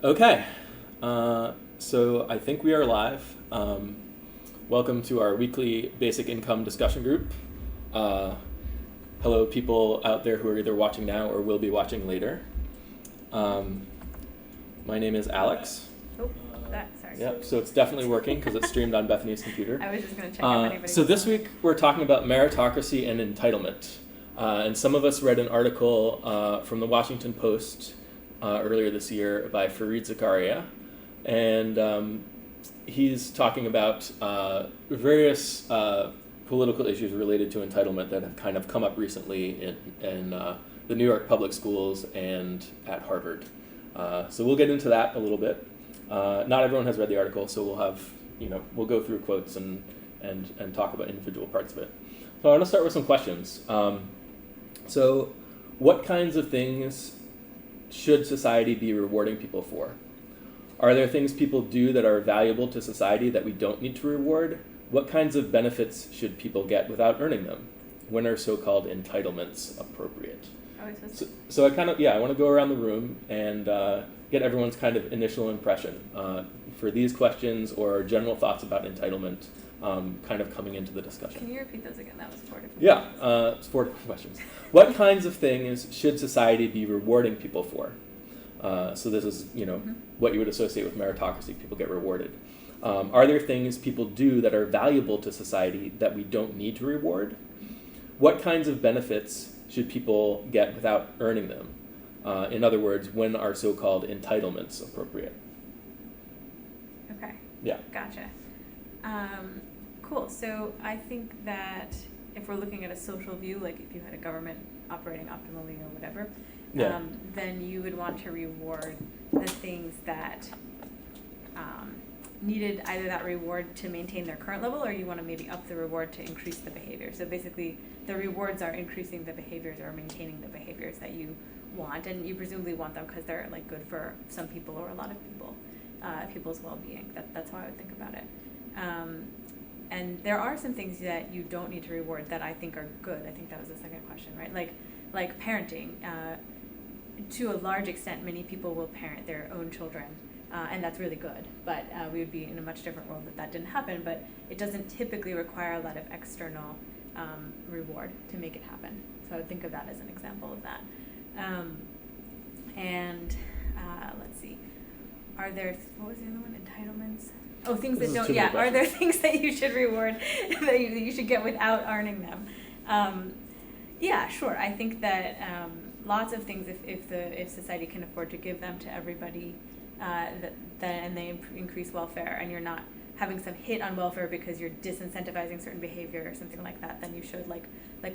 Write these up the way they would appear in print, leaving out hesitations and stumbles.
Okay, so I think we are live. Welcome to our weekly basic income discussion group. Hello, people out there who are either watching now or will be watching later. My name is Alex. Sorry. Yep, so it's definitely working because it's streamed on Bethany's computer. I was just going to check if anybody So was this on. week we're talking about meritocracy and entitlement. And some of us read an article from the Wasington Post earlier this year by Fareed Zakaria. And he's talking about various political issues related to entitlement that have kind of come up recently in the New York public schools and at Harvard. So we'll get into that a little bit. Not everyone has read the article, so we'll go through quotes and talk about individual parts of it. So I want to start with some questions. So what kinds of things should society be rewarding people for? Are there things people do that are valuable to society that we don't need to reward? What kinds of benefits should people get without earning them? When are so-called entitlements appropriate? So I want to go around the room and get everyone's kind of initial impression for these questions or general thoughts about entitlement kind of coming into the discussion. Can you repeat those again? That was 4 different questions. It's 4 different questions. What kinds of things should society be rewarding people for? So this is, what you would associate with meritocracy. People get rewarded. Are there things people do that are valuable to society that we don't need to reward? What kinds of benefits should people get without earning them? In other words, when are so-called entitlements appropriate? Okay. Yeah. Gotcha. Cool. So I think that if we're looking at a social view, like if you had a government operating optimally or whatever, then you would want to reward the things that needed either that reward to maintain their current level, or you want to maybe up the reward to increase the behavior. So basically, the rewards are increasing the behaviors or maintaining the behaviors that you want, and you presumably want them because they're like good for some people or a lot of people, people's well-being. That's how I would think about it. And there are some things that you don't need to reward that I think are good. I think that was the second question, right? Like parenting. To a large extent, many people will parent their own children, and that's really good. But we would be in a much different world if that didn't happen. But it doesn't typically require a lot of external reward to make it happen. So I would think of that as an example of that. Let's see. Are there, what was the other one? Entitlements? Oh, things that don't, yeah. Are there things that you should reward that you should get without earning them? Yeah, sure. I think that lots of things, if society can afford to give them to everybody, and they increase welfare, and you're not having some hit on welfare because you're disincentivizing certain behavior or something like that, then you should, like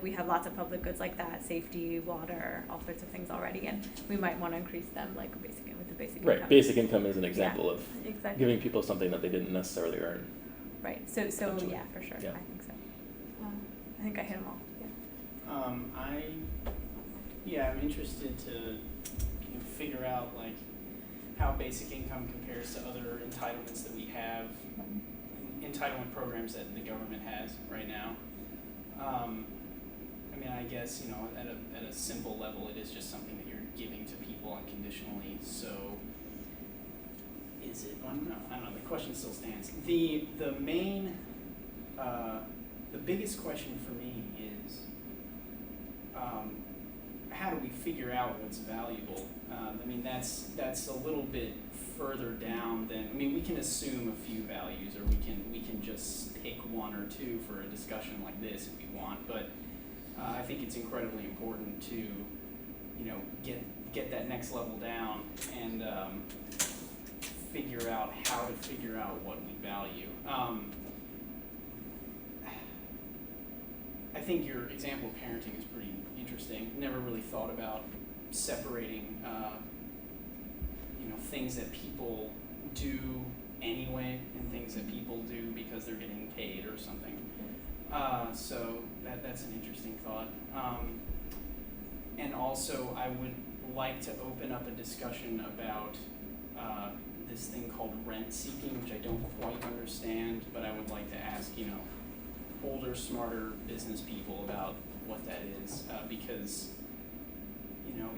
we have lots of public goods like that, safety, water, all sorts of things already, and we might want to increase them with the basic income. Right, basic income is an example of exactly. giving people something that they didn't necessarily earn. Right, so yeah, for sure, Yeah. I think so. I think I hit them all, yeah. I'm interested to figure out like how basic income compares to other entitlements that we have, entitlement programs that the government has right now. I guess at a simple level, it is just something that you're giving to people unconditionally. So, is it? I don't know. The question still stands. The main, the biggest question for me is, how do we figure out what's valuable? That's a little bit further down than, we can assume a few values, or we can just pick one or two for a discussion like this if we want, but I think it's incredibly important to, get that next level down and figure out how to figure out what we value. I think your example of parenting is pretty interesting. Never really thought about separating, things that people do anyway and things that people do because they're getting paid or something. So that's an interesting thought. And also, I would like to open up a discussion about this thing called rent seeking, which I don't quite understand, but I would like to ask, older, smarter business people about what that is, because,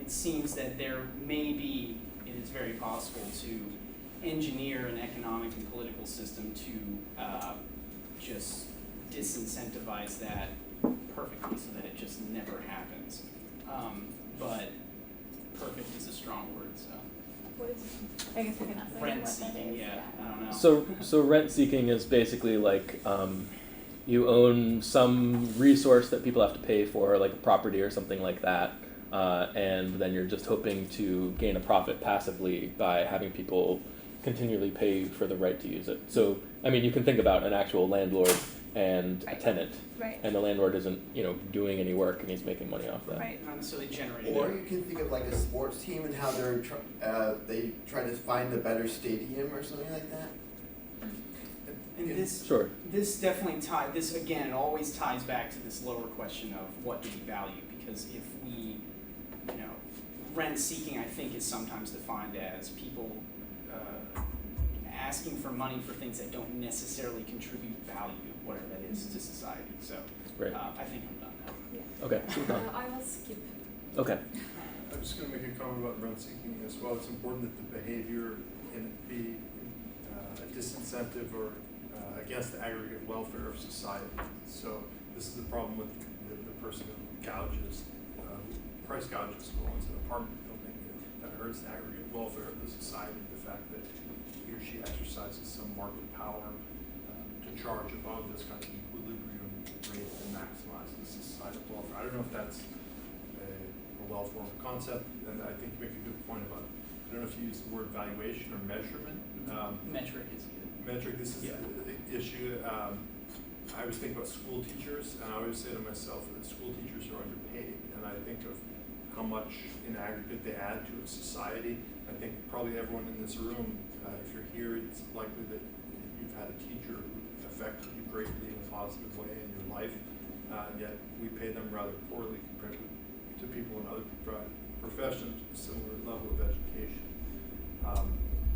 it seems that there may be, it is very possible to engineer an economic and political system to just disincentivize that perfectly so that it just never happens. But perfect is a strong word, so. What is, I guess we can ask Rent what that seeking, is. yeah, I don't know. So rent seeking is basically like you own some resource that people have to pay for, like a property or something like that, and then you're just hoping to gain a profit passively by having people continually pay for the right to use it. So, I mean, you can think about an actual landlord and a tenant, Right. and the landlord isn't, doing any work and he's making money off that. Right. Not necessarily generating. Or you can think of like a sports team and how they try to find a better stadium or something like that. And this, Sure. this definitely this again, it always ties back to this lower question of what do we value, because if we, rent seeking I think is sometimes defined as people asking for money for things that don't necessarily contribute value, whatever that is, to society. So Right. I think I'm done now. Yeah. Okay. I will skip. Okay. I'm just going to make a comment about rent seeking as well. It's important that the behavior be a disincentive or against the aggregate welfare of society. So this is the problem with the person who gouges, price gouges loans in an apartment building. That hurts the aggregate welfare of the society. The fact that he or she exercises some market power to charge above this kind of equilibrium rate and maximize the societal welfare. I don't know if that's a well-formed concept, and I think you make a good point about it. I don't know if you use the word valuation or measurement. Metric is good. Metric, this is the issue. I always think about school teachers, and I always say to myself that school teachers are underpaid, and I think of how much in aggregate they add to a society. I think probably everyone in this room, if you're here, it's likely that you've had a teacher who affected you greatly in a positive way in your life, and yet we pay them rather poorly compared to people in other professions with a similar level of education.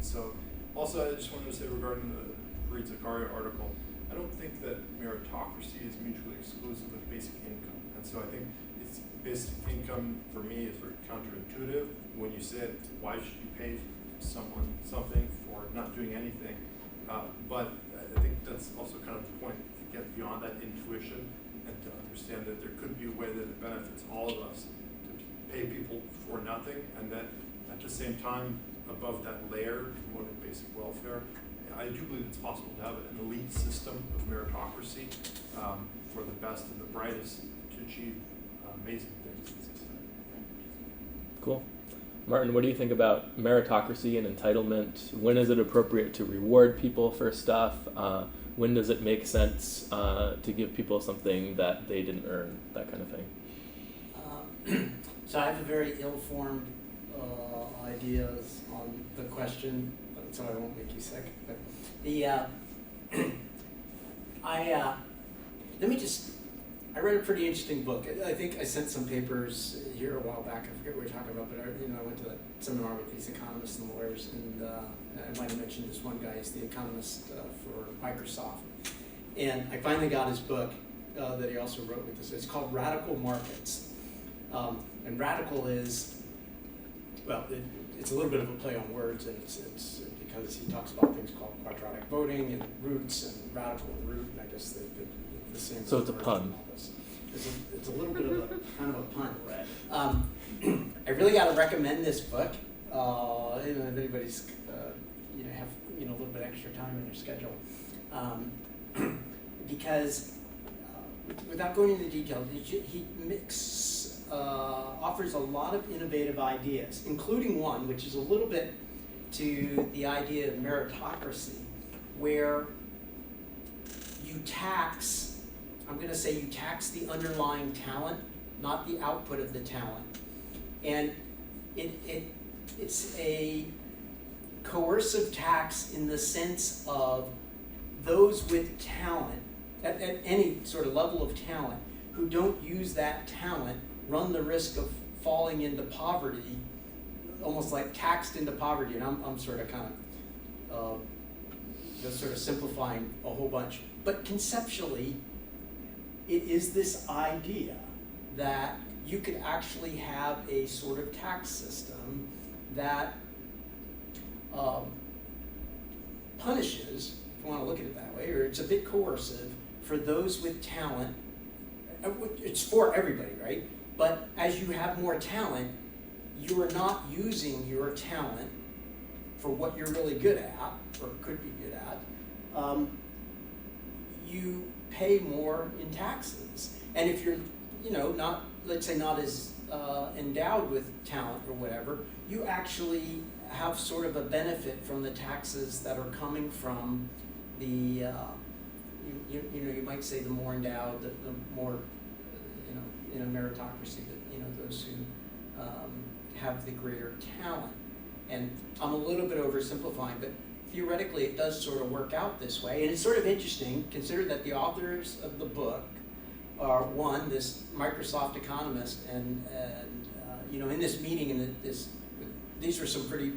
So also I just wanted to say regarding the Fareed Zakaria article, I don't think that meritocracy is mutually exclusive with basic income. And so I think it's basic income for me is very counterintuitive. When you said, why should you pay someone something for not doing anything? But I think that's also kind of the point, to get beyond that intuition and to understand that there could be a way that it benefits all of us to pay people for nothing, and that at the same time, above that layer, promoting basic welfare. I do believe it's possible to have an elite system of meritocracy for the best and the brightest to achieve amazing things in society. Cool. Martin, what do you think about meritocracy and entitlement? When is it appropriate to reward people for stuff? When does it make sense to give people something that they didn't earn, that kind of thing? So I have a very ill-formed ideas on the question, so I won't make you sick. But I read a pretty interesting book. I think I sent some papers here a while back. I forget what we were talking about, but I went to that seminar with these economists and lawyers, and I might have mentioned this one guy. He's the economist for Microsoft, and I finally got his book that he also wrote with this. It's called Radical Markets, and radical is, well, it's a little bit of a play on words, and it's because he talks about things called quadratic voting and roots and radical and root, and I guess the same. So it's a pun. It's a little bit of a kind of a pun. Right. I really got to recommend this book. If anybody's have a little bit extra time in their schedule, because without going into detail, he offers a lot of innovative ideas, including one which is a little bit to the idea of meritocracy, where you tax, I'm going to say you tax the underlying talent, not the output of the talent. And it's a coercive tax in the sense of those with talent, at any sort of level of talent, who don't use that talent run the risk of falling into poverty, almost like taxed into poverty. And I'm sort of kind of just sort of simplifying a whole bunch. But conceptually, it is this idea that you could actually have a sort of tax system that punishes, if you want to look at it that way, or it's a bit coercive for those with talent. It's for everybody, right? But as you have more talent, you are not using your talent for what you're really good at, or could be good at. You pay more in taxes. And if you're, not, let's say not as endowed with talent or whatever, you actually have sort of a benefit from the taxes that are coming from the, you might say the more endowed, the more, in a meritocracy, that, those who have the greater talent. And I'm a little bit oversimplifying, but theoretically it does sort of work out this way. And it's sort of interesting, consider that the authors of the book are, one, this Microsoft economist, and in this meeting, these were some pretty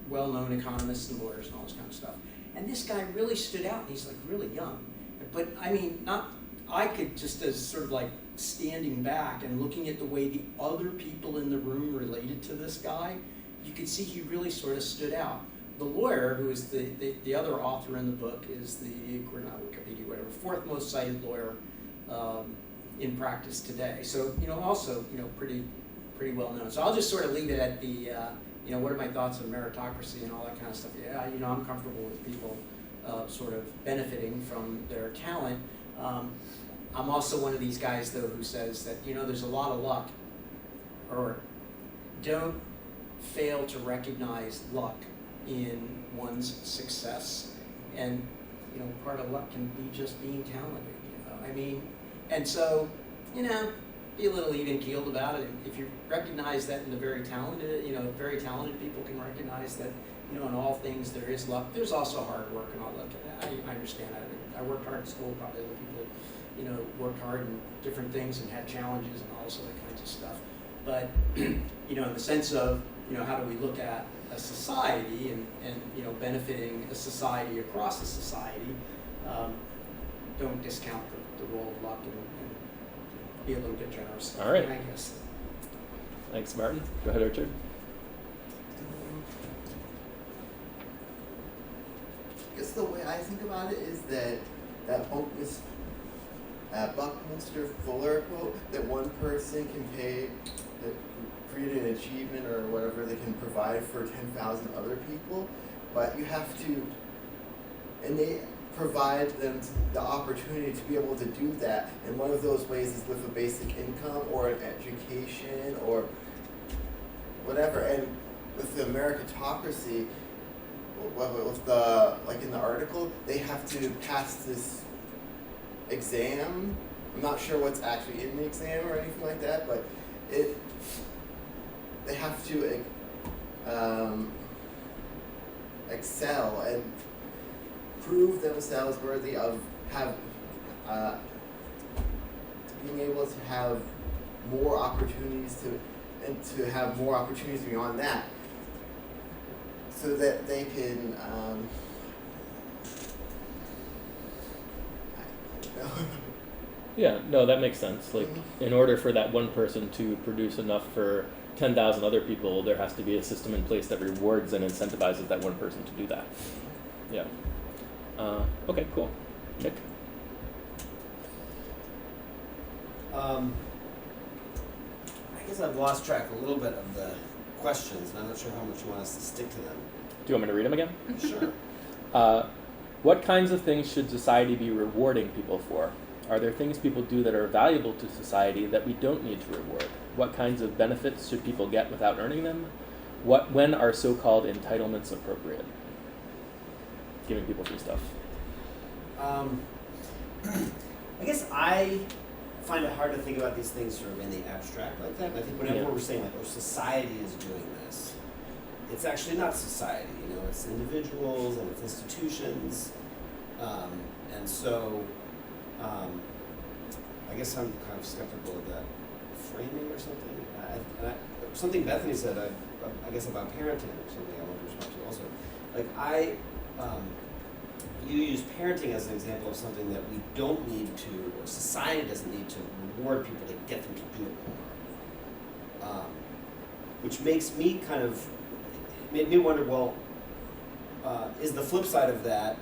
well-known economists and lawyers and all this kind of stuff. And this guy really stood out, and he's like really young. But I mean, I could just, as sort of like standing back and looking at the way the other people in the room related to this guy, you could see he really sort of stood out. The lawyer, who is the other author in the book, is not Wikipedia, whatever, fourth most cited lawyer in practice today. So, also, pretty well known. So I'll just sort of leave it at the, what are my thoughts on meritocracy and all that kind of stuff. Yeah, I'm comfortable with people sort of benefiting from their talent. I'm also one of these guys, though, who says that, there's a lot of luck, or don't fail to recognize luck in one's success. And, part of luck can be just being talented, and so, be a little even-keeled about it. If you recognize that in the very talented people can recognize that, in all things there is luck. There's also hard work and all that. I understand that. I worked hard in school, probably other people, worked hard in different things and had challenges and all those other kinds of stuff. But, in the sense of, how do we look at a society and benefiting a society across a society, don't discount the role of luck and be a little bit generous. All right. I guess. Thanks, Martin. Go ahead, Richard. I guess the way I think about it is that Buckminster Fuller quote, that one person can create an achievement or whatever they can provide for 10,000 other people, but you have to, and they provide them the opportunity to be able to do that. And one of those ways is with a basic income or an education or whatever. And with the meritocracy, like in the article, they have to pass this exam. I'm not sure what's actually in the exam or anything like that, but they have to excel and prove themselves worthy of being able to have more opportunities to have more opportunities beyond that, so that they can Yeah, no, that makes sense. Like, in order for that one person to produce enough for 10,000 other people, there has to be a system in place that rewards and incentivizes that one person to do that. Yeah. Okay, cool. Nick? I guess I've lost track a little bit of the questions, and I'm not sure how much you want us to stick to them. Do you want me to read them again? Sure. What kinds of things should society be rewarding people for? Are there things people do that are valuable to society that we don't need to reward? What kinds of benefits should people get without earning them? When are so-called entitlements appropriate? Giving people free stuff. I guess I find it hard to think about these things sort of in the abstract like that. And I think whenever we're saying, like, oh, society is doing this, it's actually not society, it's individuals and it's institutions. And so I guess I'm kind of skeptical of that framing or something. Something Bethany said, I guess about parenting or something I want to respond to also. Like you use parenting as an example of something that we don't need to, or society doesn't need to reward people to get them to do it more. Which makes me made me wonder, well, is the flip side of that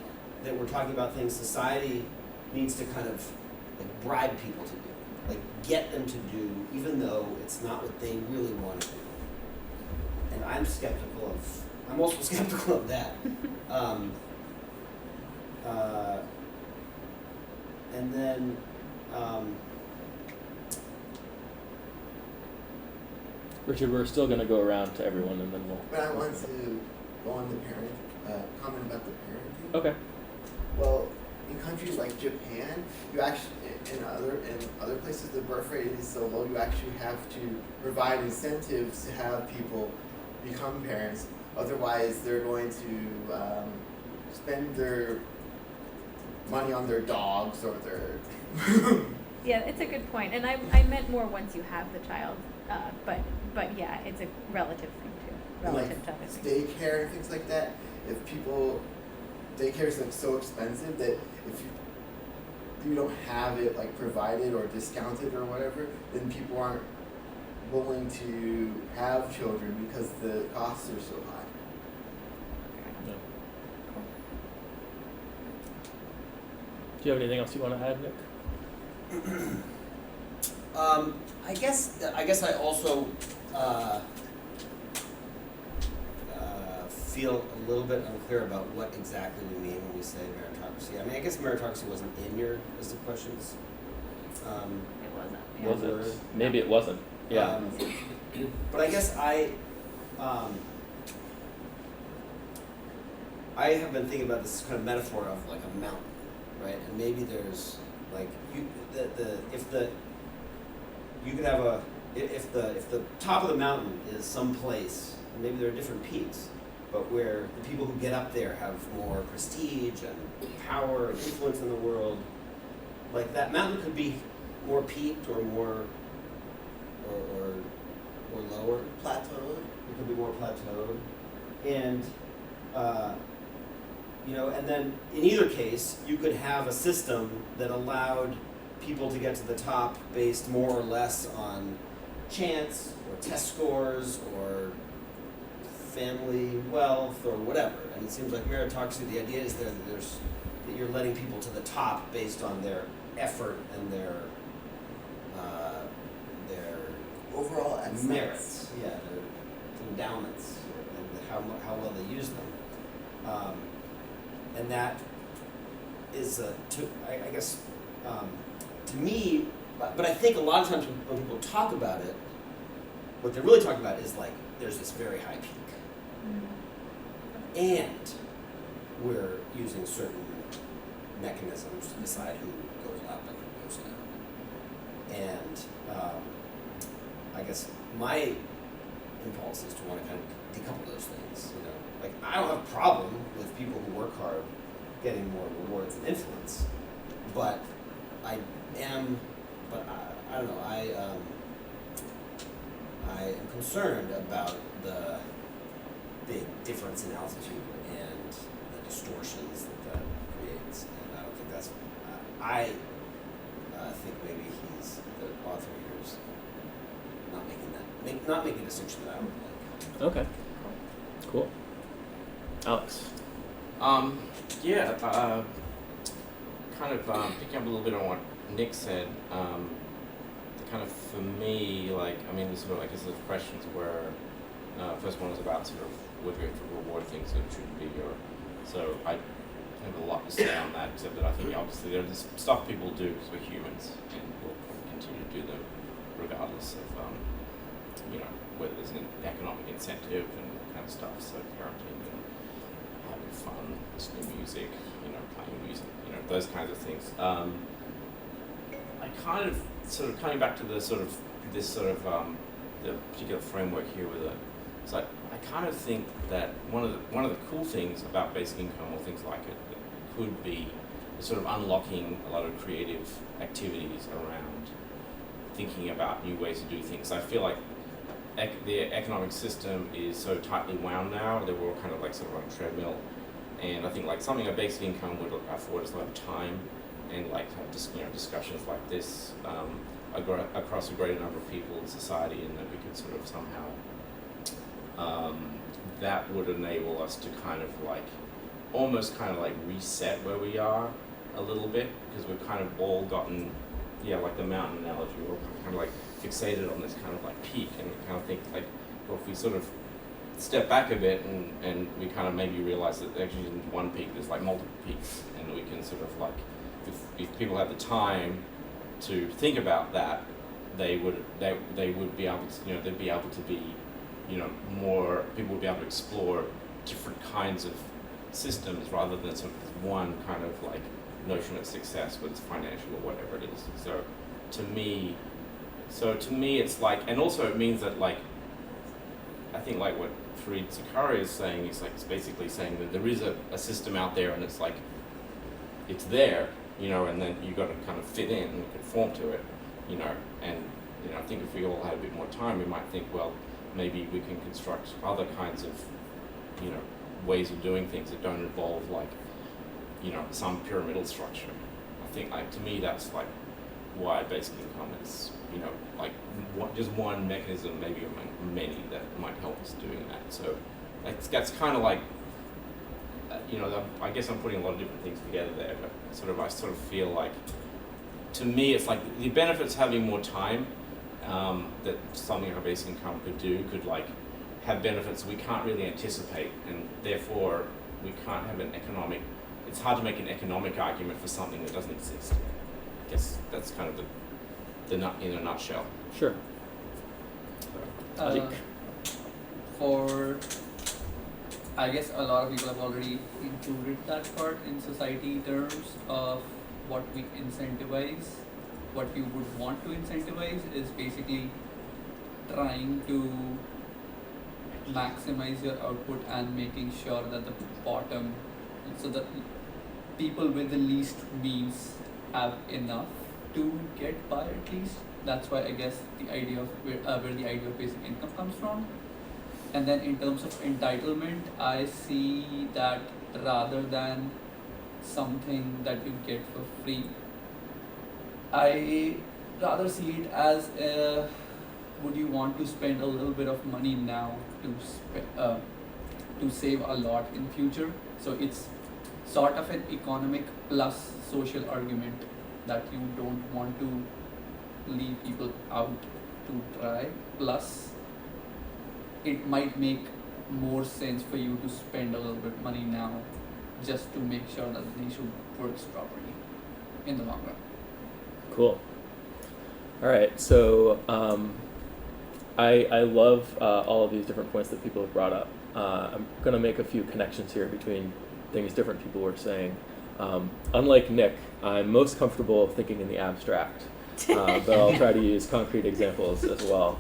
we're talking about things society needs to kind of like bribe people to do, like get them to do, even though it's not what they really want to do. And I'm also skeptical of that. And then, Richard, we're still going to go around to everyone, and then we'll. But I want to go on the comment about the parenting. Okay. Well, in countries like Japan, you actually, in other places, the birth rate is so low. You actually have to provide incentives to have people become parents. Otherwise, they're going to spend their money on their dogs or their. Yeah, it's a good point, and I meant more once you have the child, but yeah, it's a relative thing too, relative to other things. Daycare and things like that. If daycare is like so expensive that if you don't have it like provided or discounted or whatever, then people aren't willing to have children because the costs are so high. Yeah. Do you have anything else you want to add, Nick? I guess I also feel a little bit unclear about what exactly we mean when we say meritocracy. I mean, I guess meritocracy wasn't in your list of questions. It wasn't. Yeah. Was it? Maybe it wasn't. Yeah. But I guess I have been thinking about this kind of metaphor of like a mountain, right? And maybe there's like if the top of the mountain is some place, maybe there are different peaks, but where the people who get up there have more prestige and power and influence in the world, like that mountain could be more peaked or more or lower. Plateaued. It could be more plateaued. And and then in either case, you could have a system that allowed people to get to the top based more or less on chance or test scores or family wealth or whatever. And it seems like meritocracy, the idea is that you're letting people to the top based on their effort and their overall excellence. merits, their endowments, and how well they use them. And that is, to me, but I think a lot of times when people talk about it, what they're really talking about is like, there's this very high peak. And we're using certain mechanisms to decide who goes up and who goes down. And I guess my impulse is to want to kind of decouple those things. Like I don't have a problem with people who work hard getting more rewards and influence, but I don't know. I am concerned about the big difference in altitude and the distortions that creates, and I don't think that's. I think maybe the author here is not making a distinction that I would like. Okay. Cool. Alex. Kind of picking up a little bit on what Nick said. Kind of for me, the sort of the questions were. First one was about sort of whether we have to reward things that shouldn't be your. So I have a lot to say on that, except that I think obviously there's stuff people do because we're humans and we'll probably continue to do them regardless of whether there's an economic incentive and that kind of stuff. So parenting and having fun, listening to music, playing music, those kinds of things. I kind of sort of coming back to the particular framework here with it's like I kind of think that one of the cool things about basic income or things like it that could be sort of unlocking a lot of creative activities around thinking about new ways to do things. I feel like the economic system is so tightly wound now that we're all kind of sort of on a treadmill, and I think something like basic income would afford us a lot of time and have discussions like this across a greater number of people in society, and that we could sort of somehow that would enable us to kind of almost kind of like reset where we are a little bit, because we've kind of all gotten, like the mountain analogy, we're kind of like fixated on this kind of like peak, and we kind of think like, well, if we sort of step back a bit and we kind of maybe realize that actually in one peak there's like multiple peaks, and we can sort of like, if people have the time to think about that, they would be able to, they'd be able to be, more, people would be able to explore different kinds of systems rather than sort of one kind of like notion of success, whether it's financial or whatever it is. So to me it's like, and also it means that like, I think like what Fareed Zakaria is saying is like, it's basically saying that there is a system out there, and it's like, it's there, and then you got to kind of fit in and conform to it, and I think if we all had a bit more time, we might think, well, maybe we can construct other kinds of, ways of doing things that don't involve like, some pyramidal structure. I think like, to me, that's like why basic income is, like just one mechanism, maybe among many, that might help us doing that. So that's kind of like, I guess I'm putting a lot of different things together there, but I sort of feel like, to me, it's like the benefits having more time, that something like a basic income could like have benefits we can't really anticipate, and therefore we can't have it's hard to make an economic argument for something that doesn't exist. I guess that's kind of the nut in a nutshell. Sure. I guess a lot of people have already included that part in society terms of what we incentivize. What you would want to incentivize is basically trying to maximize your output and making sure that the bottom, so that people with the least means have enough to get by at least. That's why I guess the idea of where the idea of basic income comes from. And then in terms of entitlement, I see that rather than something that you get for free, I rather see it as would you want to spend a little bit of money now to save a lot in future. So it's sort of an economic plus social argument that you don't want to leave people out to try, plus it might make more sense for you to spend a little bit money now just to make sure that the issue works properly in the long run. Cool. All right, so I love all of these different points that people have brought up. I'm going to make a few connections here between things different people were saying. Unlike Nick, I'm most comfortable thinking in the abstract, but I'll try to use concrete examples as well.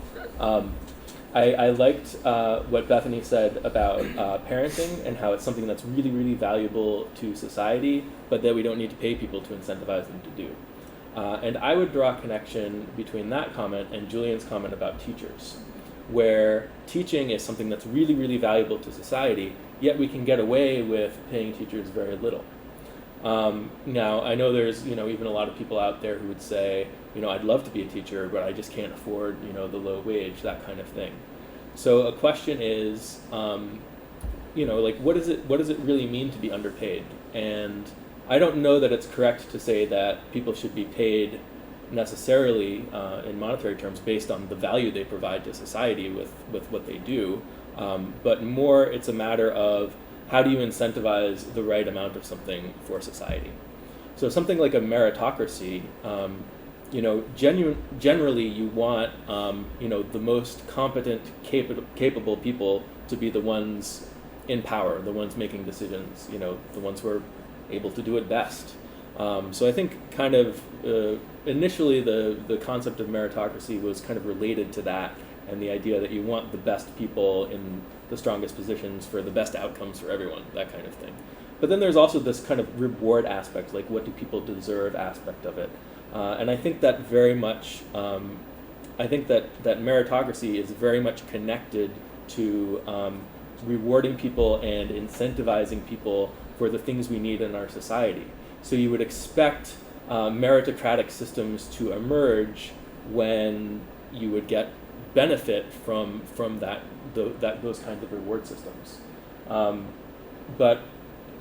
I liked what Bethany said about parenting and how it's something that's really, really valuable to society, but that we don't need to pay people to incentivize them to do. And I would draw a connection between that comment and Julian's comment about teachers, where teaching is something that's really, really valuable to society, yet we can get away with paying teachers very little. Now, I know there's, even a lot of people out there who would say, I'd love to be a teacher, but I just can't afford, the low wage, that kind of thing. So a question is, what does it really mean to be underpaid? And I don't know that it's correct to say that people should be paid necessarily in monetary terms based on the value they provide to society with what they do, but more it's a matter of how do you incentivize the right amount of something for society. So something like a meritocracy, generally you want the most competent, capable people to be the ones in power, the ones making decisions, the ones who are able to do it best. So I think kind of initially the concept of meritocracy was kind of related to that, and the idea that you want the best people in the strongest positions for the best outcomes for everyone, that kind of thing. But then there's also this kind of reward aspect, like what do people deserve aspect of it. And I think that very much, that meritocracy is very much connected to rewarding people and incentivizing people for the things we need in our society. So you would expect meritocratic systems to emerge when you would get benefit from those kinds of reward systems. But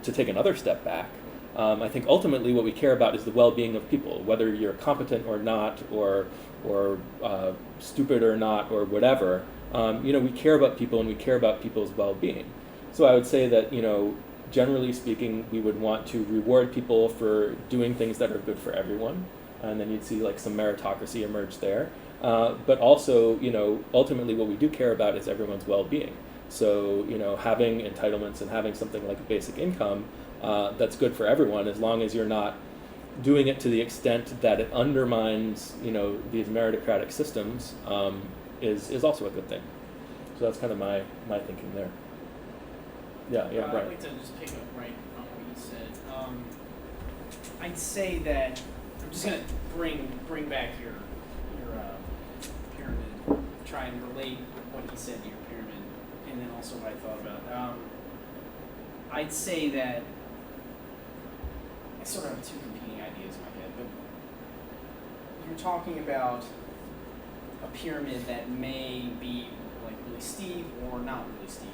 to take another step back, I think ultimately what we care about is the well-being of people, whether you're competent or not, or stupid or not, or whatever. We care about people, and we care about people's well-being. So I would say that, generally speaking, we would want to reward people for doing things that are good for everyone, and then you'd see like some meritocracy emerge there. But also, ultimately what we do care about is everyone's well-being. So, having entitlements and having something like a basic income that's good for everyone, as long as you're not doing it to the extent that it undermines, these meritocratic systems, is also a good thing. So that's kind of my thinking there. Yeah, I'd right. like to just pick up right on what you said. I'd say that I'm just going to bring back your pyramid, try and relate what he said to your pyramid, and then also what I thought about. I'd say that I sort of have two competing ideas in my head, but you're talking about a pyramid that may be like really steep or not really steep.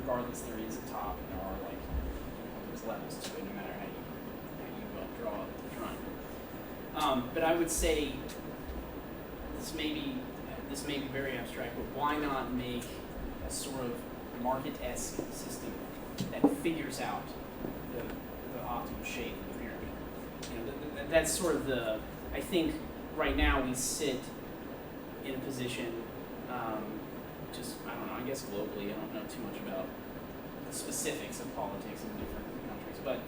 Regardless, there is a top, and there are there's levels to it, no matter how you draw the drawing. But I would say this may be very abstract, but why not make a sort of market-esque system that figures out the optimal shape of the pyramid? That's sort of I think right now we sit in a position. I guess globally, I don't know too much about the specifics of politics in different countries, but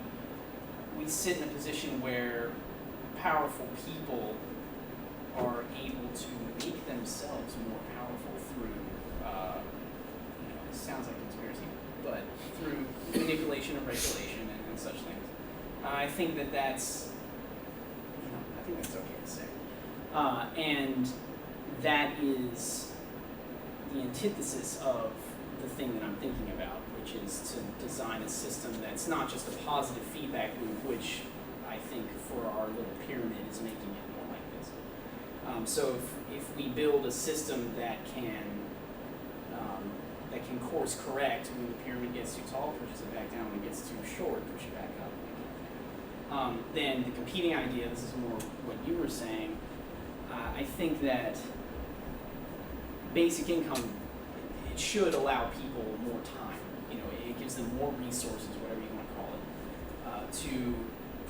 we sit in a position where powerful people are able to make themselves more powerful through, it sounds like conspiracy, but through manipulation of regulation and such things. I think that's okay to say. And that is the antithesis of the thing that I'm thinking about, which is to design a system that's not just a positive feedback loop, which I think for our little pyramid is making it more like this. So if we build a system that can course correct when the pyramid gets too tall, pushes it back down; when it gets too short, push it back up. Then the competing idea, this is more what you were saying. I think that basic income, it should allow people more time. It gives them more resources, whatever you want to call it, to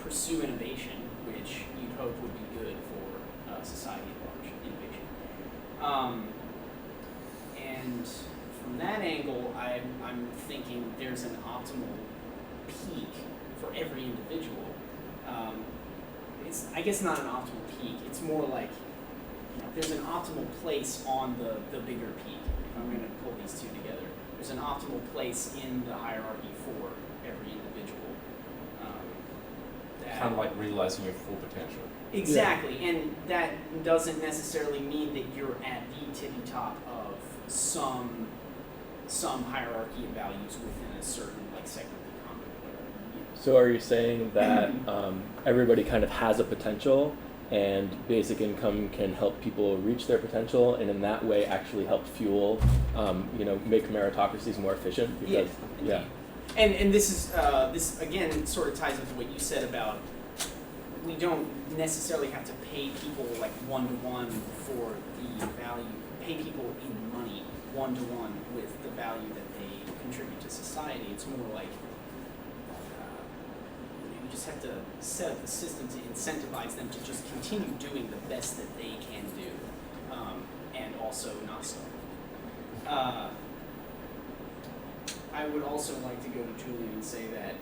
pursue innovation, which you'd hope would be good for society at large, innovation. And from that angle, I'm thinking there's an optimal peak for every individual. It's, I guess, not an optimal peak. It's more like there's an optimal place on the bigger peak. If I'm going to pull these two together, there's an optimal place in the hierarchy for every individual. Kind of like realizing your full potential. Exactly, yeah. And that doesn't necessarily mean that you're at the tippy top of some hierarchy of values within a certain sector of the economy. So are you saying that everybody kind of has a potential, and basic income can help people reach their potential, and in that way actually help fuel, make meritocracies more efficient? Because, yeah. And this again sort of ties into what you said about we don't necessarily have to pay people one-to-one for the value, pay people in money one-to-one with the value that they contribute to society. It's more like you just have to set up the system to incentivize them to just continue doing the best that they can do, and also not so. I would also like to go to Julian and say that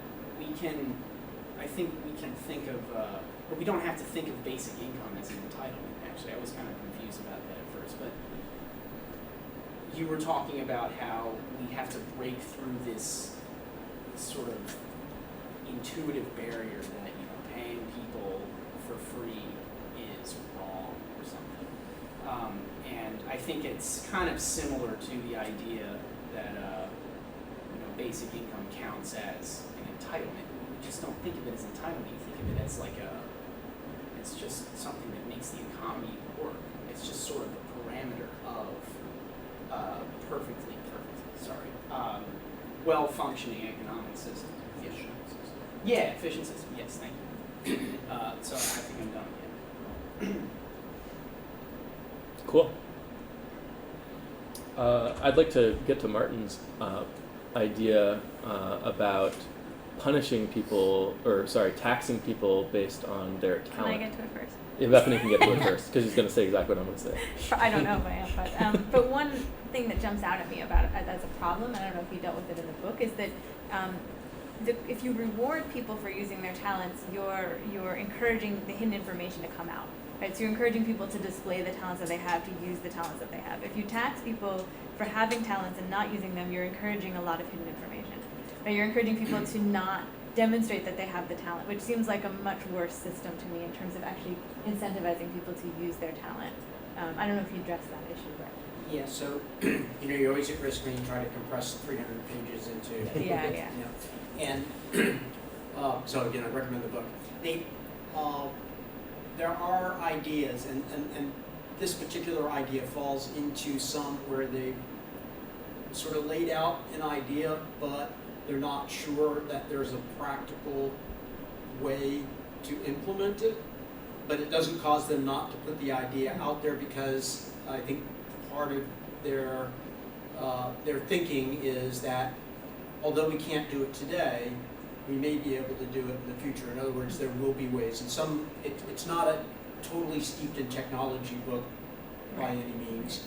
I think we can think of, or we don't have to think of basic income as an entitlement, actually. I was kind of confused about that at first, but you were talking about how we have to break through this sort of intuitive barrier that, paying people for free is wrong or something. And I think it's kind of similar to the idea that, basic income counts as an entitlement. You just don't think of it as entitlement. You think of it as it's just something that makes the economy work. It's just sort of a parameter of well-functioning economic system. Yeah. Yeah, efficient system, yes, thank you. So I think I'm done, yeah. Cool. I'd like to get to Martin's idea about punishing people, or sorry, taxing people based on their Can I talent. get to it first? Yeah, Bethany can get to it first, because he's going to say exactly what I'm going to say. I don't know if I am, but one thing that jumps out at me about it as a problem, and I don't know if you dealt with it in the book, is that if you reward people for using their talents, you're encouraging the hidden information to come out. Right? So you're encouraging people to display the talents that they have, to use the talents that they have. If you tax people for having talents and not using them, you're encouraging a lot of hidden information. Right? You're encouraging people to not demonstrate that they have the talent, which seems like a much worse system to me in terms of actually incentivizing people to use their talent. I don't know if you addressed that issue, but Yeah, so, you're always at risk when you try to compress 300 pages into. yeah. And, so again, I recommend the book. There are ideas, and this particular idea falls into some where they sort of laid out an idea, but they're not sure that there's a practical way to implement it. But it doesn't cause them not to put the idea out there, because I think part of their thinking is that although we can't do it today, we may be able to do it in the future. In other words, there will be ways. And it's not a totally steeped in technology book by any means,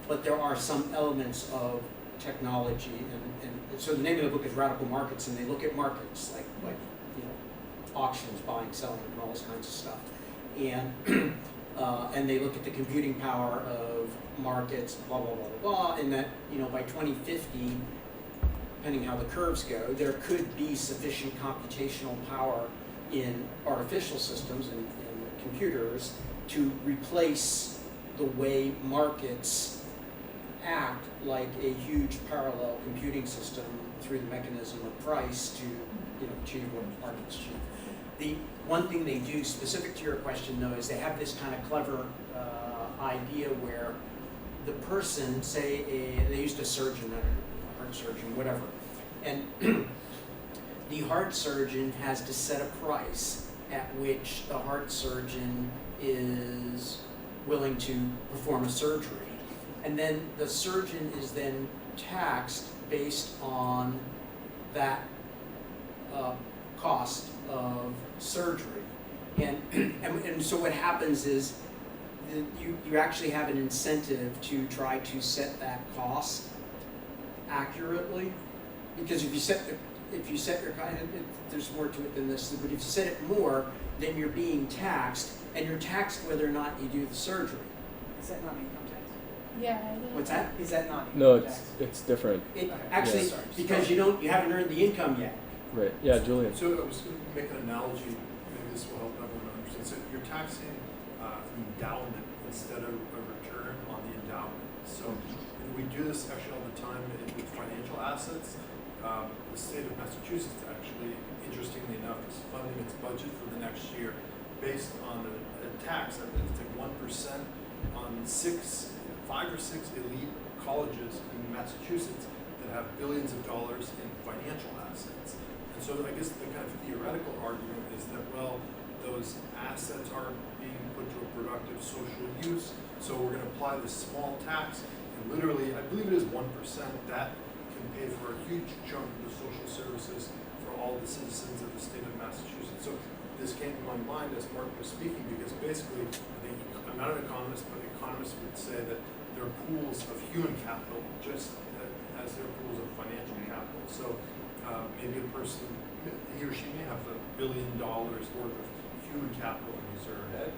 but there are some elements of technology. And so the name of the book is Radical Markets, and they look at markets like auctions, buying, selling, and all those kinds of stuff. And they look at the computing power of markets, blah, blah, blah, blah, blah, and that, by 2050, depending how the curves go, there could be sufficient computational power in artificial systems and computers to replace the way markets act like a huge parallel computing system through the mechanism of price to achieve what markets achieve. The one thing they do, specific to your question though, is they have this kind of clever idea where the person, say they used a surgeon, a heart surgeon, whatever, and the heart surgeon has to set a price at which the heart surgeon is willing to perform a surgery. And then the surgeon is then taxed based on that cost of surgery. And so what happens is you actually have an incentive to try to set that cost accurately, because if you set your kind of, there's more to it than this, but if you set it more, then you're being taxed, and you're taxed whether or not you do the surgery. Is that not income tax? Yeah. What's that? Is that not income No, tax? it's different. Actually, Yeah. because you haven't earned the income yet. Right. Yeah, Julian. So I was going to make an analogy, maybe this will help everyone understand. So you're taxing endowment instead of a return on the endowment. So we do this actually all the time with financial assets. The state of Massachusetts actually, interestingly enough, is funding its budget for the next year based on a tax that is like 1% on 5 or 6 elite colleges in Massachusetts that have billions of dollars in financial assets. And so I guess the kind of theoretical argument is that, well, those assets aren't being put to a productive social use, so we're going to apply this small tax, and literally, I believe it is 1%, that can pay for a huge chunk of the social services for all the citizens of the state of Massachusetts. So this came to my mind as Mark was speaking, because basically, I think, I'm not an economist, but economists would say that there are pools of human capital just as there are pools of financial capital. So maybe a person, he or she may have $1 billion worth of human capital in his or her head.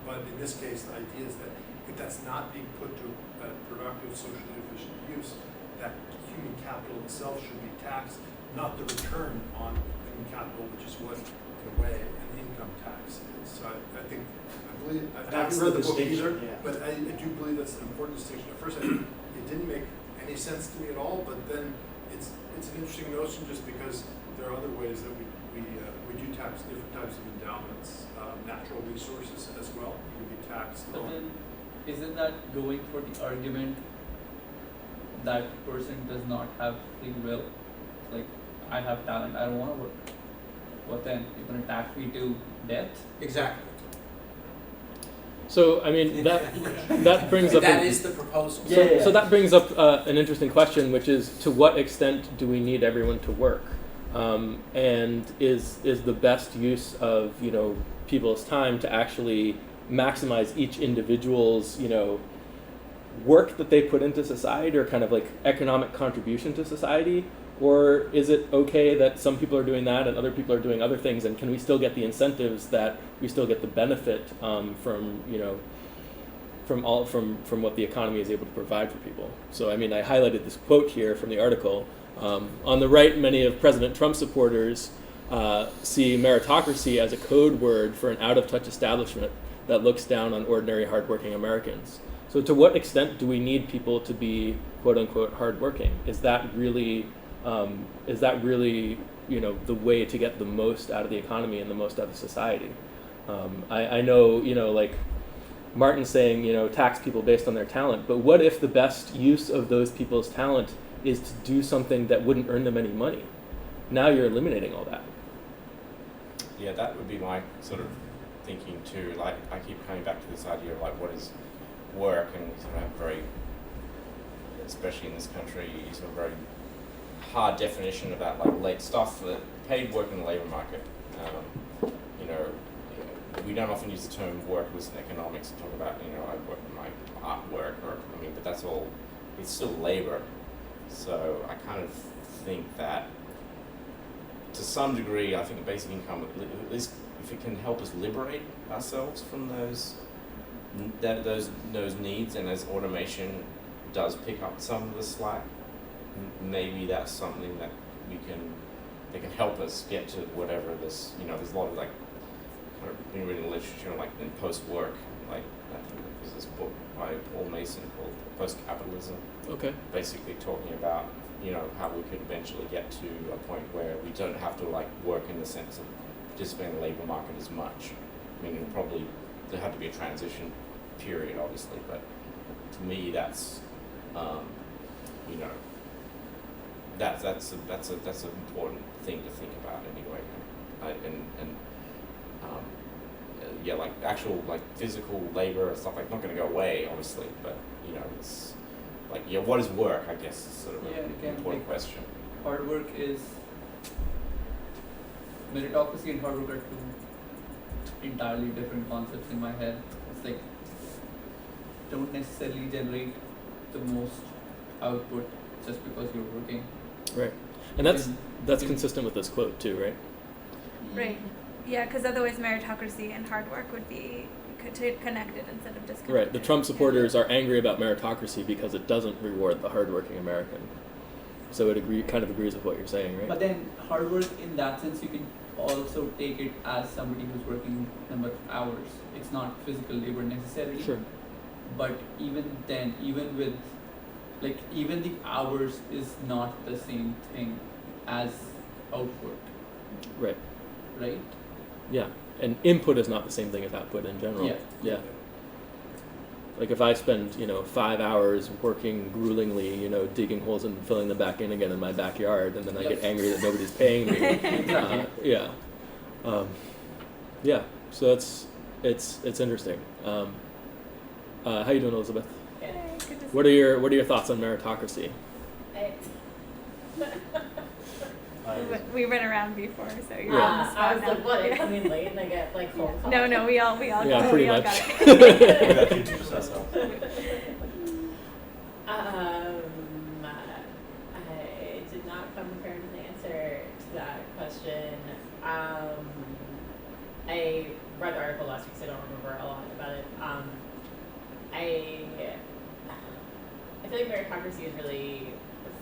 But in this case, the idea is that if that's not being put to a productive, socially efficient use, that human capital itself should be taxed, not the return on human capital, which is what, in a way, an income tax is. So I believe, I haven't read the book either, but I do believe that's an important distinction. At first, it didn't make any sense to me at all, but then it's an interesting notion just because there are other ways that we do tax different types of endowments, natural resources as well. You can be taxed But on. then, isn't that going for the argument that person does not have free will? It's like, I have talent, I don't want to work. what then? You're going to tax me to death? Exactly. So I mean that brings up That is the proposal. So that brings up an interesting question, which is to what extent do we need everyone to work, and is the best use of people's time to actually maximize each individual's work that they put into society, or kind of like economic contribution to society, or is it okay that some people are doing that and other people are doing other things, and can we still get the incentives that we still get the benefit from what the economy is able to provide for people? So I mean, I highlighted this quote here from the article. On the right, many of President Trump's supporters see meritocracy as a code word for an out-of-touch establishment that looks down on ordinary hardworking Americans. So to what extent do we need people to be quote-unquote hardworking? Is that really the way to get the most out of the economy and the most out of society? I know, like Martin's saying, tax people based on their talent, but what if the best use of those people's talent is to do something that wouldn't earn them any money? Now you're eliminating all that. Yeah, that would be my sort of thinking too. Like, I keep coming back to this idea of like, what is work, and we sort of have very, especially in this country, sort of very hard definition about like late stuff, that paid work in the labor market. We don't often use the term work in economics to talk about, I work in my artwork, but that's all, it's still labor. So I kind of think that to some degree, I think basic income, at least if it can help us liberate ourselves from those needs, and as automation does pick up some of the slack, maybe that's something that they can help us get to whatever this, there's a lot of like, I've been reading literature like in post-work, like I think there's this book by Paul Mason called Post-Capitalism. Okay. Basically talking about, how we could eventually get to a point where we don't have to like work in the sense of participating in the labor market as much. I mean, there had to be a transition period, obviously, but to me, that's, that's an important thing to think about anyway. Like actual like physical labor and stuff like not going to go away, obviously, but it's like what is work? I guess is sort of an important question. Hard work is meritocracy and hard work are two entirely different concepts in my head. It's like don't necessarily generate the most output just because you're working. Right, and that's consistent with this quote too, right? Right. Yeah, because otherwise meritocracy and hard work would be connected instead of disconnected. Right. The Trump supporters are angry about meritocracy because it doesn't reward the hardworking American. So it kind of agrees with what you're saying, right? But then hard work in that sense, you can also take it as somebody who's working number of hours. It's not physical labor necessarily. Sure. But even then, even the hours is not the same thing as output. Right. Right? Yeah, and input is not the same thing as output in general. Yeah. Like if I spend 5 hours working gruelingly, digging holes and filling them back in again in my backyard, and then I get angry that nobody's paying me. Yeah. So it's interesting. How you doing, Elizabeth? Good. What are your thoughts on meritocracy? We ran around before, so you're Yeah. on the spot I was now. like, what? I come in late and I get like phone calls. No, we all Yeah, pretty much. got it. You too, so. I did not come prepared with an answer to that question. I read the article last week, so I don't remember a lot about it. I feel like meritocracy is really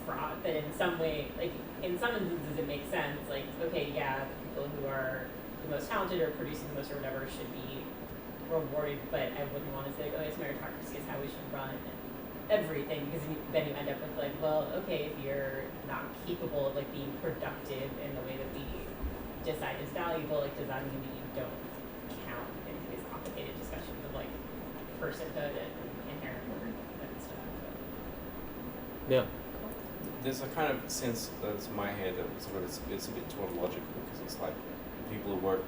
fraught, but in some way, like in some instances it makes sense. Like, okay, yeah, people who are the most talented or producing the most or whatever should be rewarded, but I wouldn't want to say, oh, yes, meritocracy is how we should run everything, because then you end up with like, well, okay, if you're not capable of like being productive in the way that we decide is valuable, like does that mean that you don't count into these complicated discussions of like personhood and inherent worth and stuff? Yeah. There's a kind of sense that's in my head that sort of it's a bit tautological, because it's like people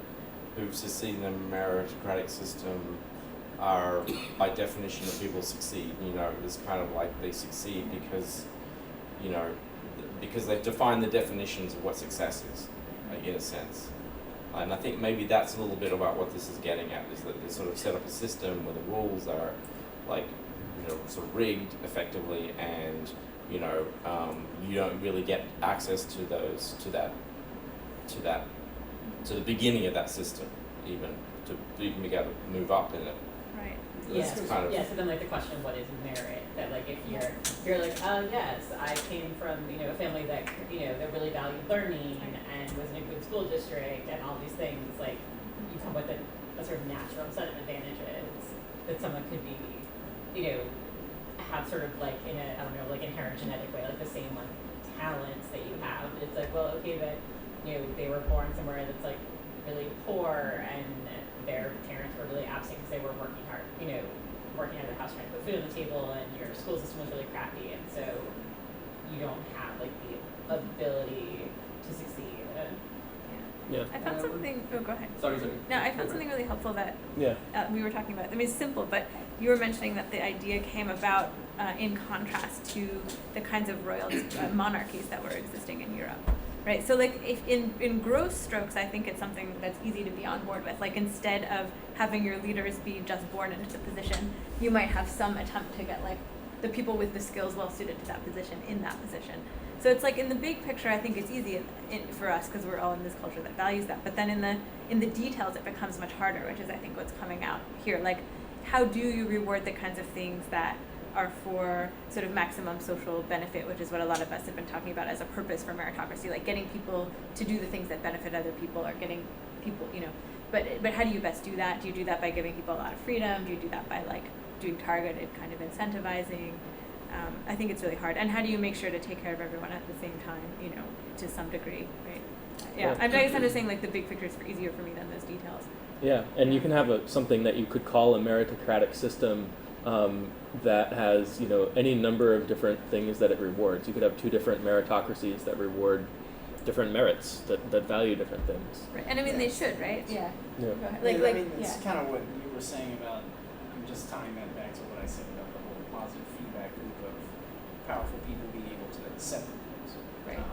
who succeed in the meritocratic system are, by definition, the people succeed. You know, it's kind of like they succeed because, you know, because they've defined the definitions of what success is, in a sense. And I think maybe that's a little bit about what this is getting at, is that they sort of set up a system where the rules are, like, you know, sort of rigged effectively, and, you know, you don't really get access to those, to the beginning of that system, even to even be able to move up in it. Right. It's kind of, So then like the question, what is merit? That like if you're like, yes, I came from, you know, a family that, you know, that really valued learning and was in a good school district and all these things, like you come with a sort of natural set of advantages that someone could be, you know, have sort of like in a, I don't know, like inherent genetic way, like the same like talents that you have. It's like, well, okay, but you know, they were born somewhere that's like really poor and their parents were really absent because they were working hard, you know, working out of the house trying to put food on the table, and your school system was really crappy, and so you don't have like the ability to succeed. Yeah. I found something. Oh, go ahead. Sorry. No, I found something really helpful that Yeah. we were talking about. I mean, it's simple, but you were mentioning that the idea came about in contrast to the kinds of royal monarchies that were existing in Europe, right? So, like, if in gross strokes, I think it's something that's easy to be on board with. Like, instead of having your leaders be just born into the position, you might have some attempt to get like the people with the skills well suited to that position in that position. So it's like in the big picture, I think it's easy for us because we're all in this culture that values that. But then in the details, it becomes much harder, which is I think what's coming out here. Like, how do you reward the kinds of things that are for sort of maximum social benefit, which is what a lot of us have been talking about as a purpose for meritocracy, like getting people to do the things that benefit other people, or getting people, you know. But how do you best do that? Do you do that by giving people a lot of freedom? Do you do that by like doing targeted kind of incentivizing? I think it's really hard. And how do you make sure to take care of everyone at the same time, you know, to some degree, right? Yeah, I guess I'm just saying like the big picture is easier for me than those details. Yeah, and you can have something that you could call a meritocratic system that has, you know, any number of different things that it rewards. You could have two different meritocracies that reward different merits, that value different things. Right. And I mean, they should, right? Yeah. Yeah. Go ahead. I mean, it's kind of what you were saying about, I'm just tying that back to what I said about the whole positive feedback loop of powerful people being able to set the rules. Right.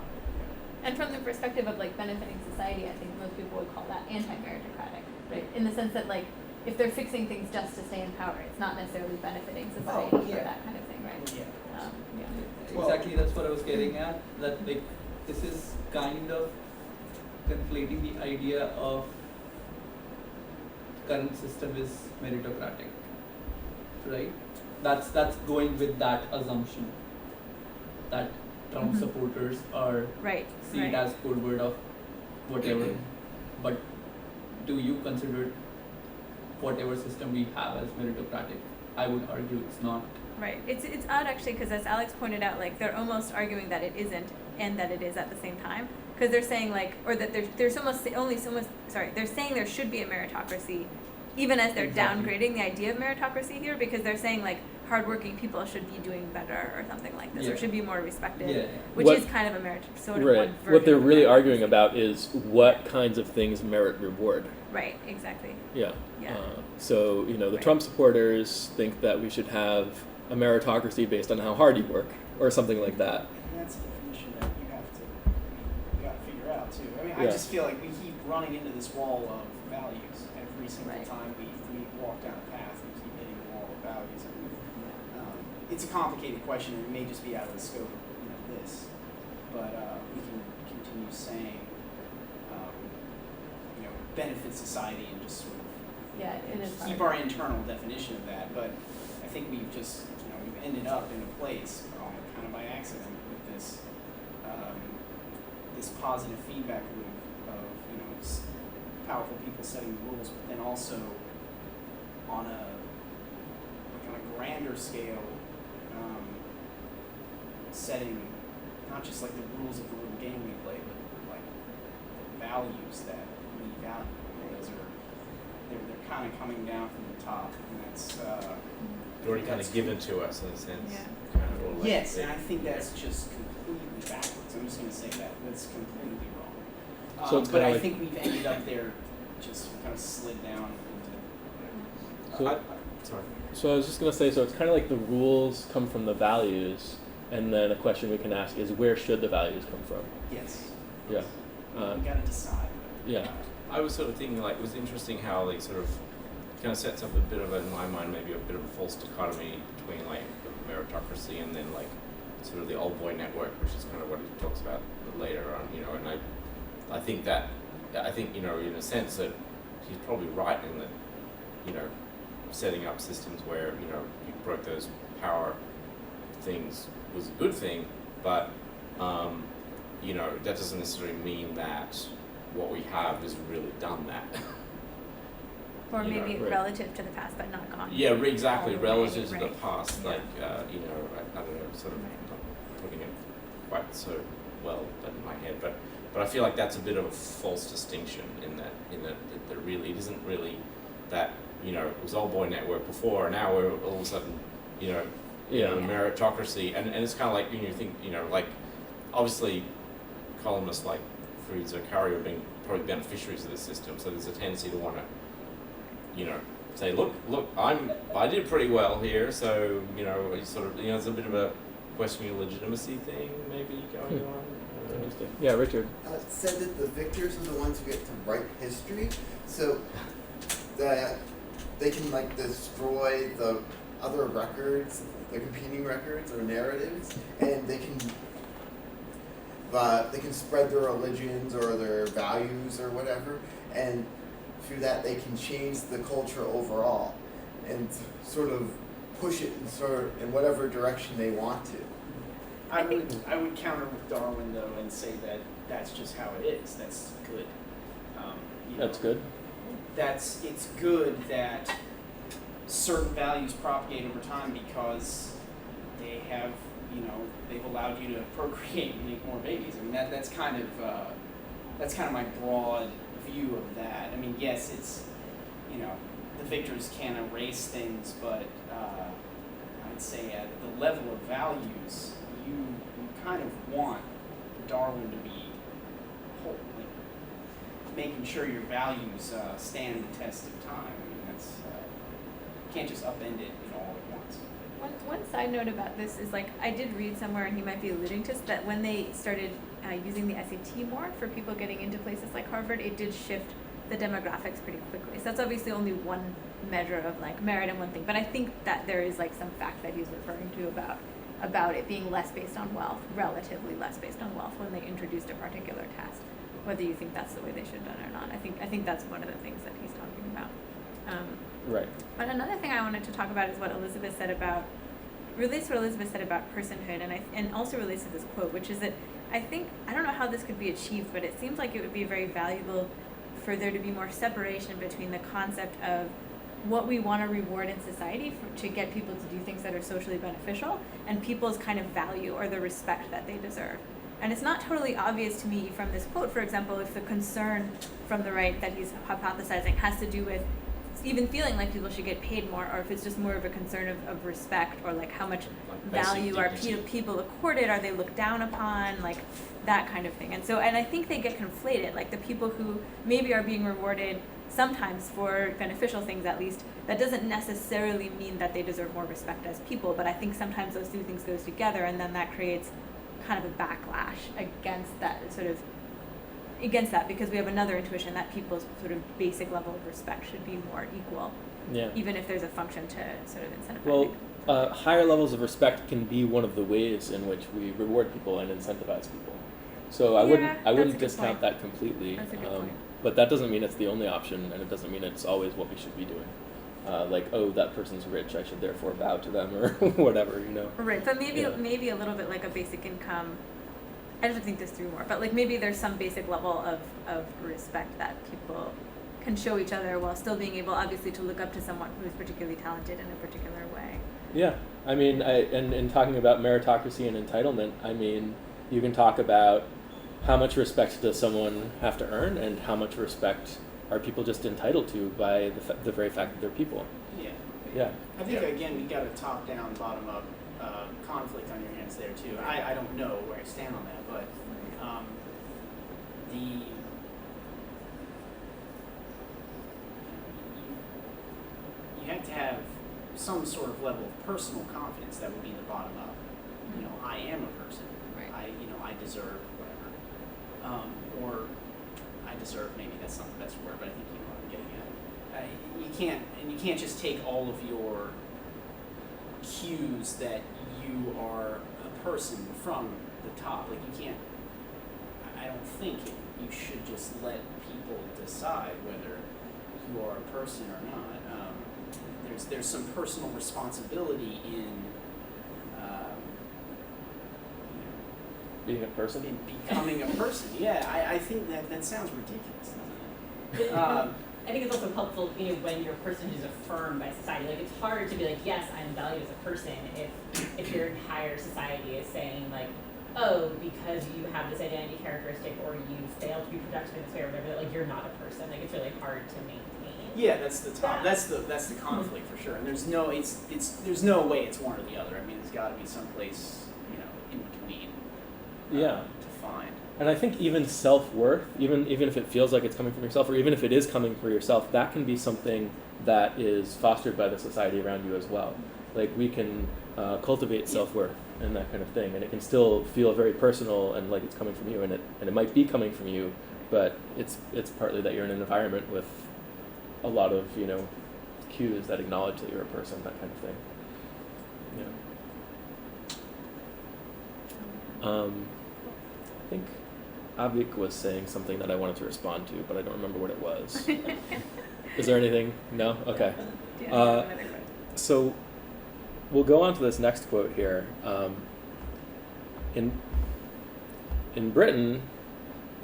And from the perspective of like benefiting society, I think most people would call that anti-meritocratic, right? In the sense that like if they're fixing things just to stay in power, it's not necessarily benefiting society or that kind of thing, right? Yeah. Exactly, that's what I was getting at. That like this is kind of conflating the idea of current system is meritocratic, right? That's going with that assumption that Trump supporters are seen as code word of whatever. But do you consider whatever system we have as meritocratic? I would argue it's not. Right. It's odd actually, because as Alex pointed out, like they're almost arguing that it isn't and that it is at the same time. Because they're saying like, or that there's almost only so much. Sorry, they're saying there should be a meritocracy, even as they're downgrading the idea of meritocracy here, because they're saying like hardworking people should be doing better or something like this, or should be more respected, which is kind of a merit sort of one version. What they're really of arguing about is what kinds of things merit reward. Right. Exactly. Yeah. Yeah. So, you know, the Trump supporters think that we should have a meritocracy based on how hard you work, or something like that. And that's a definition that you got to figure out too. I mean, I just feel like we keep running into this wall of values every single time we walk down a path. We keep hitting the wall of values. And, it's a complicated question, and it may just be out of the scope of this, but we can continue saying, benefit society and just sort of keep our internal definition of that. But I think we've just, we've ended up in a place, kind of by accident, with this this positive feedback loop of powerful people setting the rules, but then also on a grander scale, setting not just like the rules of the little game we play, but like the values that we value. Those are they're kind of coming down from the top, and that's already kind of given to us in a sense. Yeah. Kind of all yes, and I think that's just completely backwards. I'm just going to say that. That's completely wrong. So it's but kinda I like- think we've ended up there, just kind of slid down into whatever. So- Sorry. So I was just gonna say, so it's kind of like the rules come from the values, and then a question we can ask is where should the values come from? Yes. Yeah. We gotta decide. Yeah. I was sort of thinking, like, it was interesting how, like, sort of kind of sets up a bit of a, in my mind, maybe a bit of a false dichotomy between, like, meritocracy and then, like, sort of the old boy network, which is kind of what he talks about later on, you know, and I think that, you know, in a sense that he's probably right in that, you know, setting up systems where, you know, you broke those power things was a good thing, but, you know, that doesn't necessarily mean that what we have has really done that. Or You know, maybe right. relative to the past, but not gone. Yeah, exactly, all the way, relative to the right. past, Yeah. like, you know, I don't know, sort of not putting it quite so well in my head, but I feel like that's a bit of a false distinction in that there really, it isn't really that, you know, it was old boy network before, and now we're all of a sudden, you know, Yeah. meritocracy, and it's kind of like, you know, you think, you know, like, obviously, columnists like Fareed Zakaria have been probably beneficiaries of this system, so there's a tendency to want to, you know, say, look, I did pretty well here, so, you know, it's sort of, you know, there's a bit of a questioning legitimacy thing maybe going on. Interesting. Yeah, Richard. It said that the victors are the ones who get to write history, so that they can like destroy the other records, the competing records or narratives, and they can spread their religions or their values or whatever, and through that they can change the culture overall and sort of push it in whatever direction they want to. I would counter with Darwin though and say that that's just how it is. That's good. You That's know, good. It's good that certain values propagate over time because they have, you know, they've allowed you to procreate and make more babies. I mean that's kind of my broad view of that. I mean, yes, it's, you know, the victors can erase things, but I'd say at the level of values, you kind of want Darwin to be whole, like making sure your values stand the test of time. I mean, that's you can't just upend it, you know, all at once. One side note about this is, like, I did read somewhere, and he might be alluding to this, that when they started using the SAT more for people getting into places like Harvard, it did shift the demographics pretty quickly. So that's obviously only one measure of like merit and one thing, but I think that there is like some fact that he's referring to about it being less based on wealth, relatively less based on wealth when they introduced a particular test. Whether you think that's the way they should have done it or not, I think that's one of the things that he's talking about. Right. But another thing I wanted to talk about is what Elizabeth said about personhood, and also relates to this quote, which is that I don't know how this could be achieved, but it seems like it would be very valuable for there to be more separation between the concept of what we want to reward in society to get people to do things that are socially beneficial and people's kind of value or the respect that they deserve. And it's not totally obvious to me from this quote, for example, if the concern from the right that he's hypothesizing has to do with even feeling like people should get paid more, or if it's just more of a concern of respect, or like how much Like basic value are dignity. people accorded, are they looked down upon, like that kind of thing. And I think they get conflated, like the people who maybe are being rewarded sometimes for beneficial things at least, that doesn't necessarily mean that they deserve more respect as people, but I think sometimes those two things goes together, and then that creates kind of a backlash against that because we have another intuition that people's sort of basic level of respect should be more equal, Yeah. even if there's a function to sort of incentivize. Well, higher levels of respect can be one of the ways in which we reward people and incentivize people. So I Yeah, wouldn't that's a good discount point. that completely. That's a good point. But that doesn't mean it's the only option, and it doesn't mean it's always what we should be doing. Like, oh, that person's rich, I should therefore bow to them, or whatever, you know. Right, but maybe Yeah. maybe a little bit like a basic income. I have to think this through more, but like maybe there's some basic level of respect that people can show each other while still being able, obviously, to look up to someone who's particularly talented in a particular way. Yeah, I mean, and in talking about meritocracy and entitlement, I mean, you can talk about how much respect does someone have to earn, and how much respect are people just entitled to by the very fact that they're people. Yeah. Yeah. I think again we got a top-down, bottom-up conflict on your hands there too. I don't know where I stand on that, but some sort of level of personal confidence that would be the bottom up. You know, I am a person. Right. I deserve whatever. Or I deserve, maybe that's not the best word, but I think you know what I'm getting at. You can't just take all of your cues that you are a person from the top. Like you can't, I don't think you should just let people decide whether you are a person or not. There's some personal responsibility in Being a person? in becoming a person. Yeah, I think that sounds ridiculous, doesn't it? I think it's also helpful, you know, when you're a person who's affirmed by society. Like, it's hard to be like, yes, I'm valued as a person if your entire society is saying, like, oh, because you have this identity characteristic or you fail to be productive in this way or whatever, like, you're not a person. Like, it's really hard to maintain. Yeah, that's the top. That's the conflict for sure. And there's no way it's one or the other. I mean, there's got to be some place, you know, in between. Yeah. To find. And I think even self-worth, even if it feels like it's coming from yourself, or even if it is coming from yourself, that can be something that is fostered by the society around you as well. Like we can cultivate self-worth and that kind of thing, and it can still feel very personal and like it's coming from you, and it might be coming from you, but it's partly that you're in an environment with a lot of, you know, cues that acknowledge that you're a person, that kind of thing. Yeah. I think Avik was saying something that I wanted to respond to, but I don't remember what it was. Is there anything? No? Okay. So we'll go on to this next quote here. In Britain,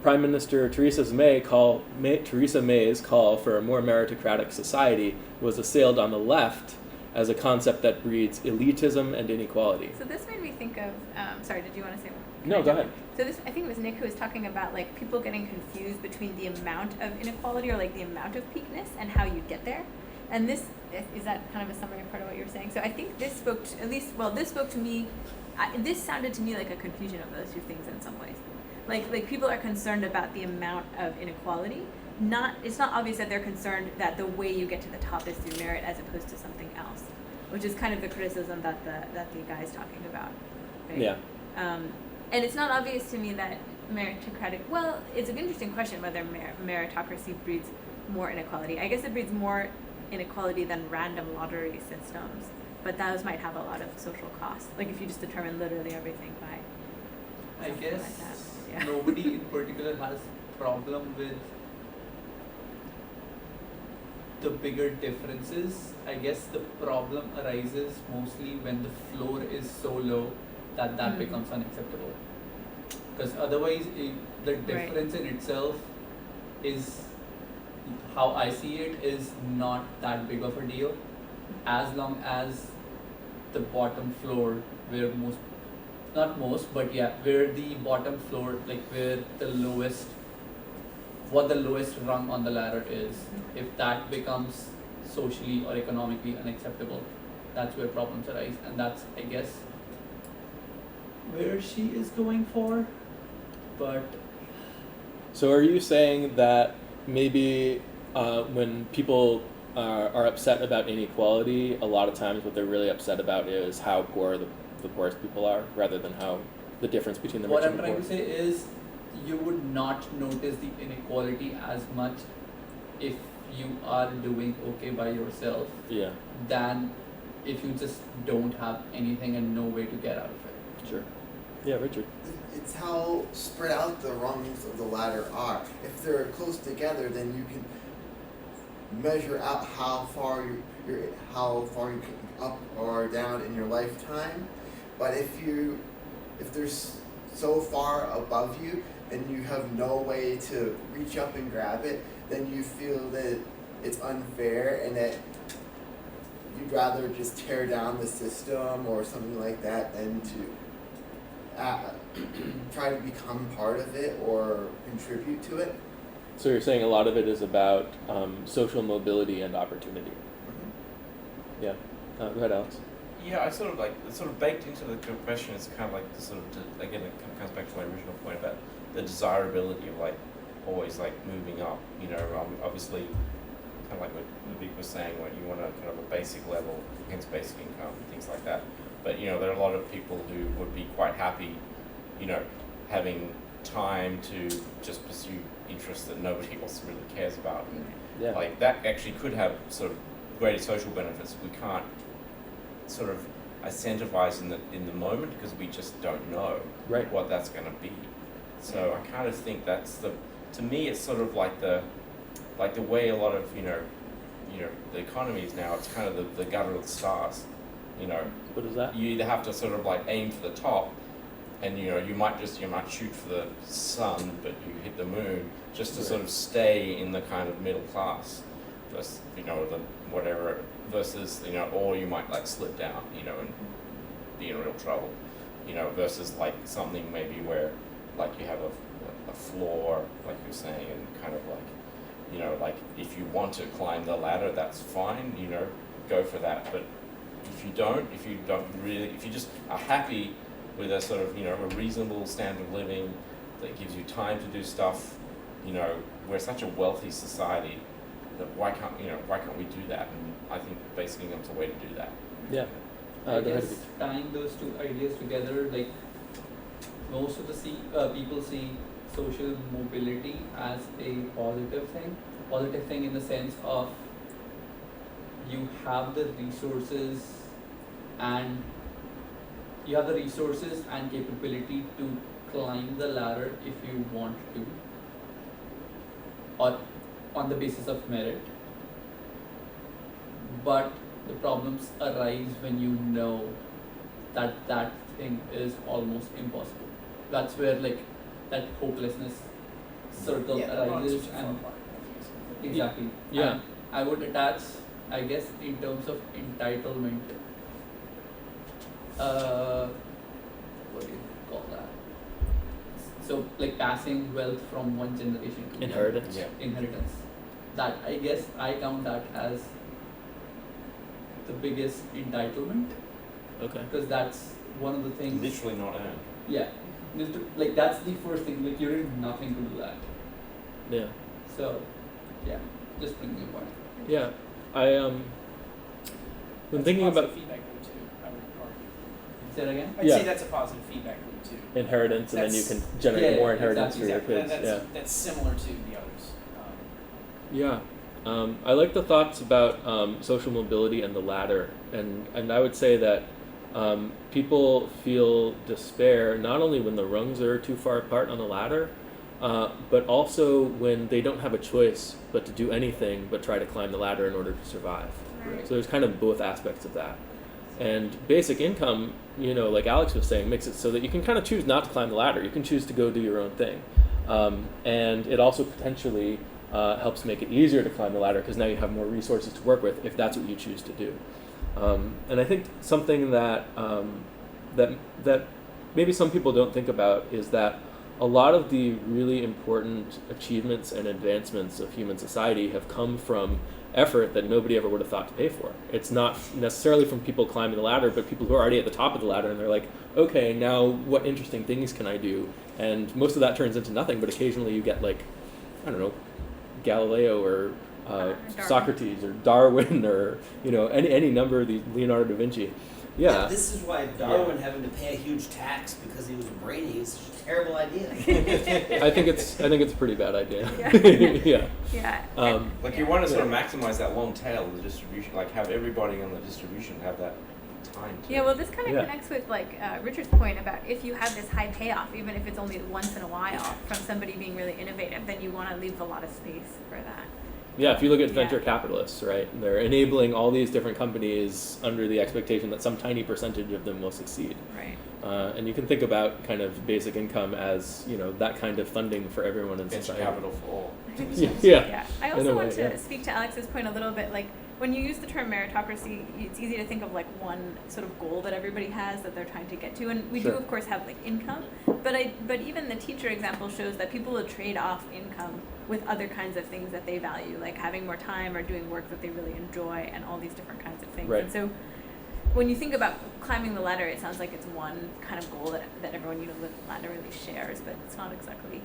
Prime Minister Theresa May's call for a more meritocratic society was assailed on the left as a concept that breeds elitism and inequality. So this made me think of, sorry, did you want to say one? No, go ahead. So this, I think it was Nick who was talking about like people getting confused between the amount of inequality or like the amount of peakness and how you get there. And this, is that kind of a summary part of what you were saying? So I think this spoke to, this spoke to me, this sounded to me like a confusion of those two things in some ways. Like people are concerned about the amount of inequality. It's not obvious that they're concerned that the way you get to the top is through merit as opposed to something else, which is kind of the criticism that the guy's talking about. Right? Yeah. And it's not obvious to me that meritocratic, well, it's an interesting question whether meritocracy breeds more inequality. I guess it breeds more inequality than random lottery systems, but those might have a lot of social costs. Like if you just determine literally everything by I guess like that. Yeah. nobody in particular has problem with the bigger differences. I guess the problem arises mostly when the floor is so low that becomes unacceptable. Because otherwise, the difference in itself is, how I see it, is not that big of a deal, as long as the bottom floor, where where the bottom floor, like where the lowest, what the lowest rung on the ladder is, if that becomes socially or economically unacceptable, that's where problems arise, and that's, I guess, where she is going for. But So are you saying that maybe when people are upset about inequality, a lot of times what they're really upset about is how poor the poorest people are, rather than how the difference between the rich what and I'm the trying poor? to say is, you would not notice the inequality as much if you are doing okay by yourself Yeah, than if you just don't have anything and no way to get out of it. sure. Yeah, Richard. It's how spread out the rungs of the ladder are. If they're close together, then you can measure out how far you can up or down in your lifetime. But if they're so far above you and you have no way to reach up and grab it, then you feel that it's unfair and that you'd rather just tear down the system or something like that than to try to become part of it or contribute to it. So you're saying a lot of it is about social mobility and opportunity. Yeah. Go ahead, Alex. Yeah, it's sort of baked into the question is kind of like the sort of, again, it kind of comes back to my original point about the desirability of like always like moving up. You know, obviously kind of like what Vic was saying, what you want a kind of a basic level, hence basic income, things like that. But there are a lot of people who would be quite happy, having time to just pursue interests that nobody else really cares about. And Yeah. like that actually could have sort of greater social benefits. We can't sort of incentivize in the moment because we just don't know Right. what that's going to be. So I kind of think that's to me it's sort of like the way a lot of the economy is now. It's kind of the gutter of the stars. What is that? You either have to sort of like aim for the top, and you might shoot for the sun, but you hit the moon just to sort of stay in the kind of middle class, versus the whatever versus or you might like slip down and be in real trouble, versus like something maybe where like you have a floor, like you're saying, and kind of like like if you want to climb the ladder, that's fine, go for that. But if you just are happy with a sort of a reasonable standard of living that gives you time to do stuff, we're such a wealthy society that why can't we do that? And I think basic income's a way to do that. Yeah. I go ahead. guess tying those two ideas together, like most of the people see social mobility as a positive thing in the sense of you have the resources and capability to climb the ladder if you want to, or on the basis of merit. But the problems arise when you know that thing is almost impossible. That's where like that hopelessness circle arises, and exactly. Yeah. And I would attach, I guess, in terms of entitlement. What do you call that? So like passing wealth from one generation to Inheritance. Yeah. inheritance. That I guess I count that as the biggest entitlement, Okay. because that's one of the things. Literally not earned. Yeah, like that's the first thing. Like you're doing nothing to do that. Yeah. So, yeah, just bringing a point. Yeah. When thinking about feedback loop too, I would argue. Say it again. I'd Yeah. say that's a positive feedback loop too. inheritance, and then you That's- can generate yeah, more inheritance exactly, for your kids. Yeah. That's similar to the others. Yeah, I like the thoughts about social mobility and the ladder, and I would say that people feel despair not only when the rungs are too far apart on the ladder, but also when they don't have a choice but to do anything but try to climb the ladder in order to survive. Right. So there's kind of both aspects of that. And basic income, like Alex was saying, makes it so that you can kind of choose not to climb the ladder. You can choose to go do your own thing. And it also potentially helps make it easier to climb the ladder because now you have more resources to work with if that's what you choose to do. And I think something that that maybe some people don't think about is that a lot of the really important achievements and advancements of human society have come from effort that nobody ever would have thought to pay for. It's not necessarily from people climbing the ladder, but people who are already at the top of the ladder and they're like, okay, now what interesting things can I do? And most of that turns into nothing, but occasionally you get like, I don't know, Galileo or Darwin. Socrates or Darwin or any number of these, Leonardo da Vinci. Yeah. This is why Darwin having to pay a huge tax because he was brainy is such a terrible idea. I think it's a pretty bad idea. Yeah. Yeah. Yeah. Like you want to sort of maximize that long tail of the distribution, like have everybody on the distribution have that time to. Yeah, well, this kind of Yeah. connects with Richard's point about if you have this high payoff, even if it's only once in a while from somebody being really innovative, then you want to leave a lot of space for that. Yeah, if you look at venture Yeah. capitalists, right, they're enabling all these different companies under the expectation that some tiny percentage of them will succeed. Right. And you can think about kind of basic income as, that kind of funding for everyone in venture society. capital for all. Yeah. Yeah. I In also a want way, to yeah. speak to Alex's point a little bit. Like when you use the term meritocracy, it's easy to think of like one sort of goal that everybody has that they're trying to get to, and we do Sure. of course have like income. But even the teacher example shows that people will trade off income with other kinds of things that they value, like having more time or doing work that they really enjoy, and all these different kinds of things. Right. And so when you think about climbing the ladder, it sounds like it's one kind of goal that everyone with the ladder really shares, but it's not exactly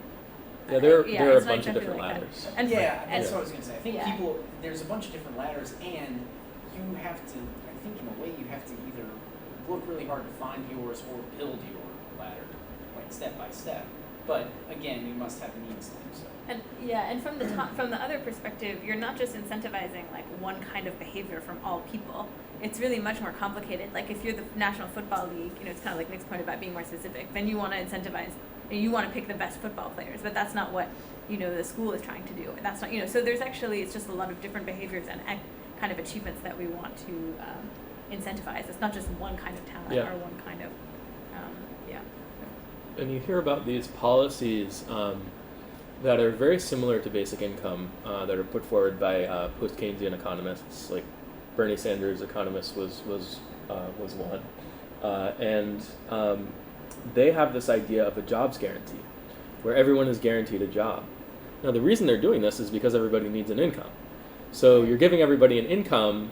Yeah, there are it's a not bunch of exactly different like that. ladders. And Yeah, for- that's and- what I was gonna say. I think Yeah. people, there's a bunch of different ladders, and you have to, I think in a way, you have to either work really hard to find yours or build your ladder, like step by step. But again, you must have means to do so. And from the top, from the other perspective, you're not just incentivizing like one kind of behavior from all people. It's really much more complicated. Like if you're the National Football League, it's kind of like Nick's point about being more specific. Then you want to incentivize, you want to pick the best football players, but that's not what the school is trying to do. That's not So there's actually it's just a lot of different behaviors and kind of achievements that we want to incentivize. It's not just one kind of talent Yeah. or one kind of And you hear about these policies that are very similar to basic income that are put forward by post-Keynesian economists, like Bernie Sanders, economist, was one, and they have this idea of a jobs guarantee, where everyone is guaranteed a job. Now, the reason they're doing this is because everybody needs an income. So you're giving everybody an income,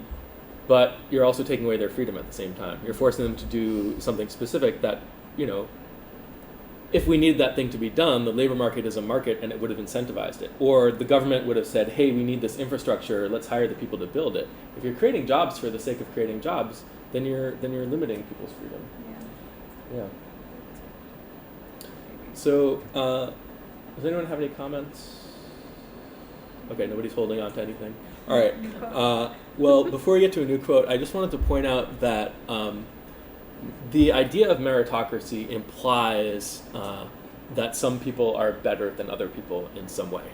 but you're also taking away their freedom at the same time. You're forcing them to do something specific that, if we needed that thing to be done, the labor market is a market and it would have incentivized it. Or the government would have said, hey, we need this infrastructure, let's hire the people to build it. If you're creating jobs for the sake of creating jobs, then you're limiting people's freedom. Yeah. So, does anyone have any comments? Okay, nobody's holding on to anything. All right. Well, before we get to a new quote, I just wanted to point out that the idea of meritocracy implies that some people are better than other people in some way.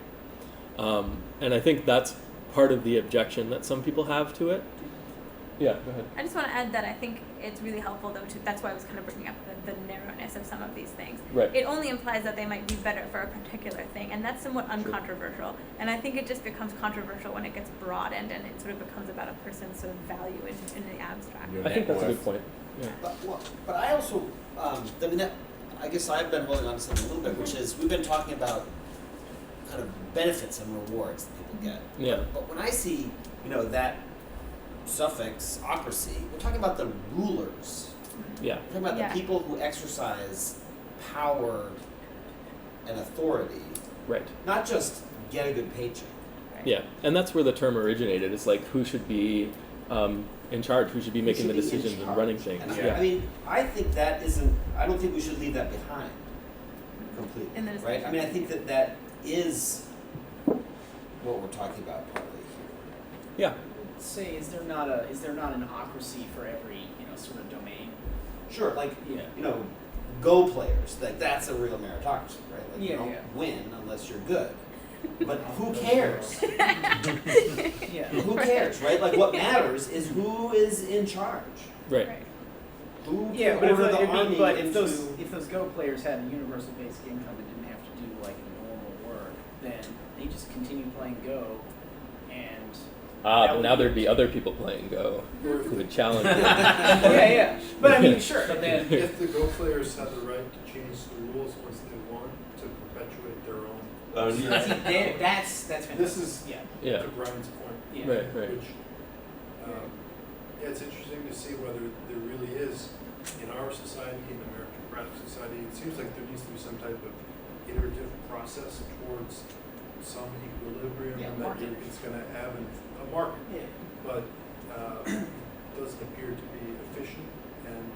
And I think that's part of the objection that some people have to it. Yeah, go ahead. I just want to add that I think it's really helpful, though, that's why I was kind of bringing up the narrowness of some of these things. Right. It only implies that they might be better for a particular thing, and that's somewhat uncontroversial. And I think it just becomes controversial when it gets broadened and it sort of becomes about a person's sort of value in the abstract. I think that's a good point. Yeah. But I also, I guess I've been holding on to something a little bit, which is we've been talking about kind of benefits and rewards that people get. Yeah. But when I see, that suffix ocracy, we're talking about the rulers. Yeah. We're talking about the people who exercise power and authority. Right. Not just get a good paycheck. Right? Yeah, and that's where the term originated. It's like who should be in charge, who should be making the decisions and running things. And Yeah. I mean, I think I don't think we should leave that behind completely, In the right? I mean, I think that is what we're talking about partly here. Yeah. Say, is there not an ocracy for every sort of domain? Sure, like Yeah. Go players, like that's a real meritocracy, right? Like you Yeah, don't yeah. win unless you're good. But who cares? Yeah. Who cares, right? Like what matters is who is in charge. Right. Who can Yeah, but order the army if into those Go players had a universal basic income and didn't have to do like normal work, then they just continue playing Go, and But now there'd be other people playing Go who would challenge it. yeah. But I mean, sure. But then If the Go players had the right to change the rules once they won to perpetuate their own. See, that's fantastic. This is Yeah. to Brian's point. Yeah. Right. Right. Which, it's interesting to see whether there really is, in our society, in a meritocratic society, it seems like there needs to be some type of iterative process towards some equilibrium Yeah, that market. it's going to have a market. Yeah. But it doesn't appear to be efficient. And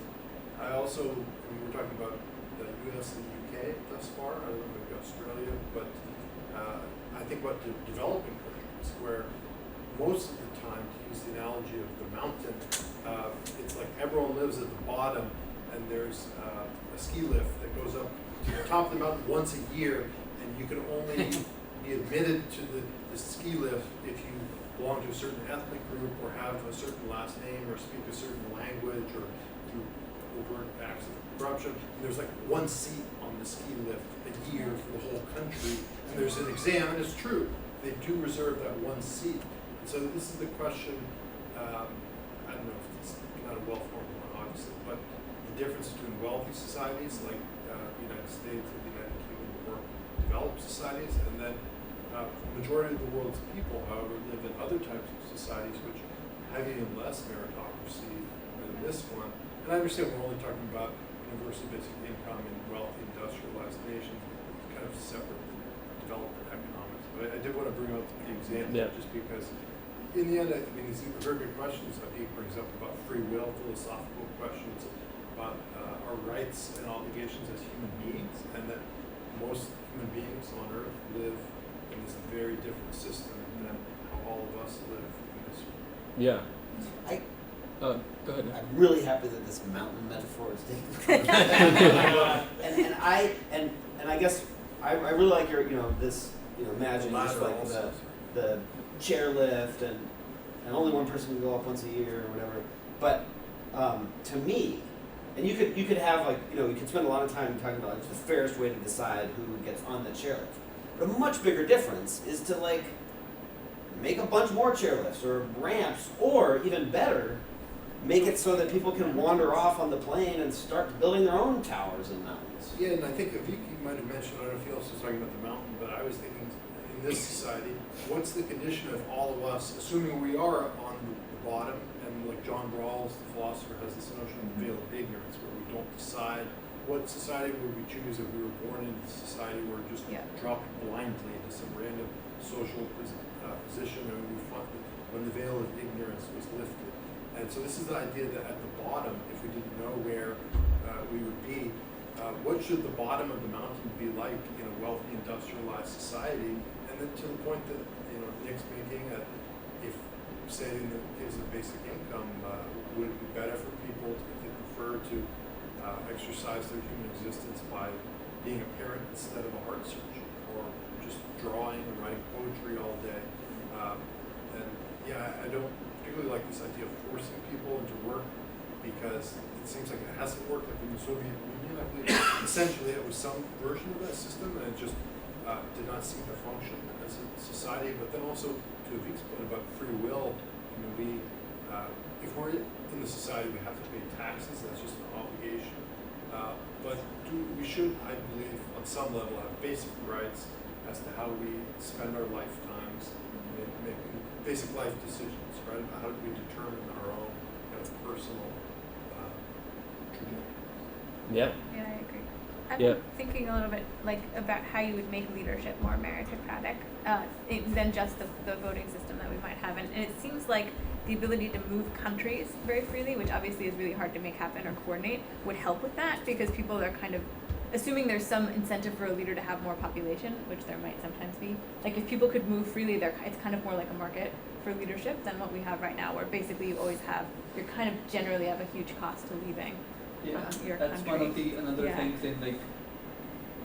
I also, we're talking about the US and the UK thus far, I don't know, maybe Australia, but I think about the developing countries where most of the time, to use the analogy of the mountain, it's like everyone lives at the bottom and there's a ski lift that goes up to the top of the mountain once a year, and you can only be admitted to the ski lift if you belong to a certain ethnic group or have a certain last name or speak a certain language or through overt acts of corruption. And there's like one seat on the ski lift a year for the whole country, and there's an exam, and it's true, they do reserve that one seat. And so this is the question, I don't know if it's not a well-formed one, obviously, but the difference between wealthy societies like the United States or the United Kingdom or developed societies, and then the majority of the world's people, however, live in other types of societies which have even less meritocracy than this one. And I understand we're only talking about universal basic income in wealthy industrialized nations, kind of separate bring up the example Yeah. just because, in the end, I mean, these are very good questions that he brings up about free will, philosophical questions about our rights and obligations as human beings, and that most human beings on Earth live in this very different system than how all of us live in this. Yeah. I, Go ahead. I'm really happy that this mountain metaphor is taken. and I guess I really like your this imagining just like the chairlift and only one person can go up once a year or whatever. But to me, and you could have like you could spend a lot of time talking about like, the fairest way to decide who gets on the chairlift. But a much bigger difference is to like make a bunch more chairlifts or ramps, or even better, make it so that people can wander off on the plane and start building their own towers and mountains. Yeah, and I think Vicky might have mentioned, I don't know if he also was talking about the mountain, but I was thinking in this society, what's the condition of all of us, assuming we are on the bottom, and like John Rawls, the philosopher, has this notion of the veil of ignorance, where we don't decide what society would we choose if we were born into society where we're just dropped blindly into some random social position, and we find when the veil of ignorance was lifted. And so this is the idea that at the bottom, if we didn't know where we would be, what should the bottom of the mountain be like in a wealthy, industrialized society? And then to the point that Nick's making, if, say, in the case of basic income, would it be better for people to prefer to exercise their human existence by being a parent instead of a art surgeon, or just drawing and writing poetry all day? I don't particularly like this idea of forcing people into work, because it seems like it hasn't worked. Like in the Soviet Union, I believe, essentially it was some version of that system, and it just did not seem to function as a society. But then also, to Avik's point about free will, I mean, if we're in the society, we have to pay taxes. That's just an obligation. But we should, I believe, on some level, have basic rights as to how we spend our lifetimes, making basic life decisions, right? How do we determine our own personal trajectory? Yeah. Yeah, I agree. I'm Yeah. thinking a little bit about how you would make leadership more meritocratic than just the voting system that we might have. And it seems like the ability to move countries very freely, which obviously is really hard to make happen or coordinate, would help with that, because people are kind of assuming there's some incentive for a leader to have more population, which there might sometimes be. Like if people could move freely, it's kind of more like a market for leadership than what we have right now, where basically you're kind of generally have a huge cost to leaving your that's country. one of the another Yeah. things in like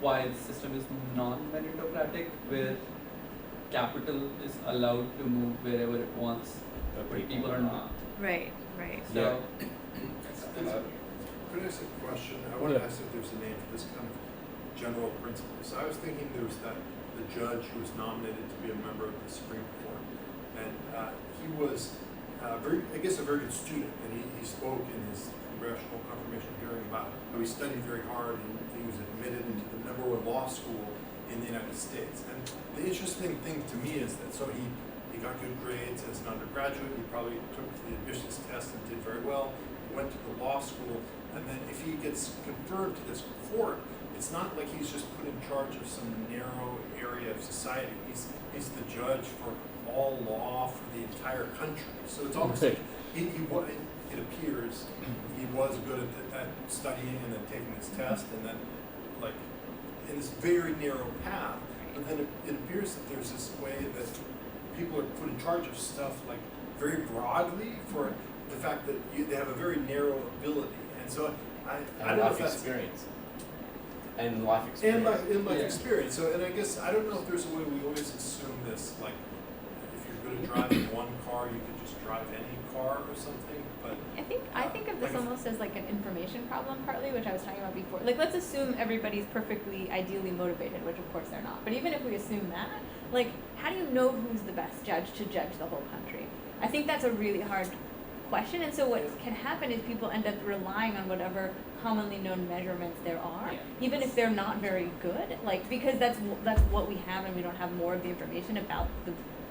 why the system is non-meritocratic, where capital is allowed to move wherever it wants, but people are not. Right. So Could I ask a question? I want to ask if there's a name for this kind of general principle. So I was thinking there was the judge who was nominated to be a member of the Supreme Court, and he was a very good student, and he spoke in his congressional confirmation hearing about how he studied very hard, and he was admitted into the #1 law school in the United States. And the interesting thing to me is that he got good grades as an undergraduate. He probably took the admissions test and did very well. Went to the law school. And then if he gets confirmed to this court, it's not like he's just put in charge of some narrow area of society. He's the judge for all law for the entire country. So it's almost like it appears he was good at studying and then taking this test, and then like in this very narrow path. But then it appears that there's this way that people are put in charge of stuff like very broadly for the fact that they have a very narrow ability. So I don't know if that's experience. And life experience. And life experience. So, and I guess I don't know if there's a way we always assume this, like if you're good at driving one car, you can just drive any car or something. But I think of this almost as like an information problem, partly, which I was talking about before. Like, let's assume everybody's perfectly ideally motivated, which of course they're not. But even if we assume that, like, how do you know who's the best judge to judge the whole country? I think that's a really hard question, and so what can happen is people end up relying on whatever commonly known measurements there are, even if they're not very good, like, because that's what we have, and we don't have more of the information about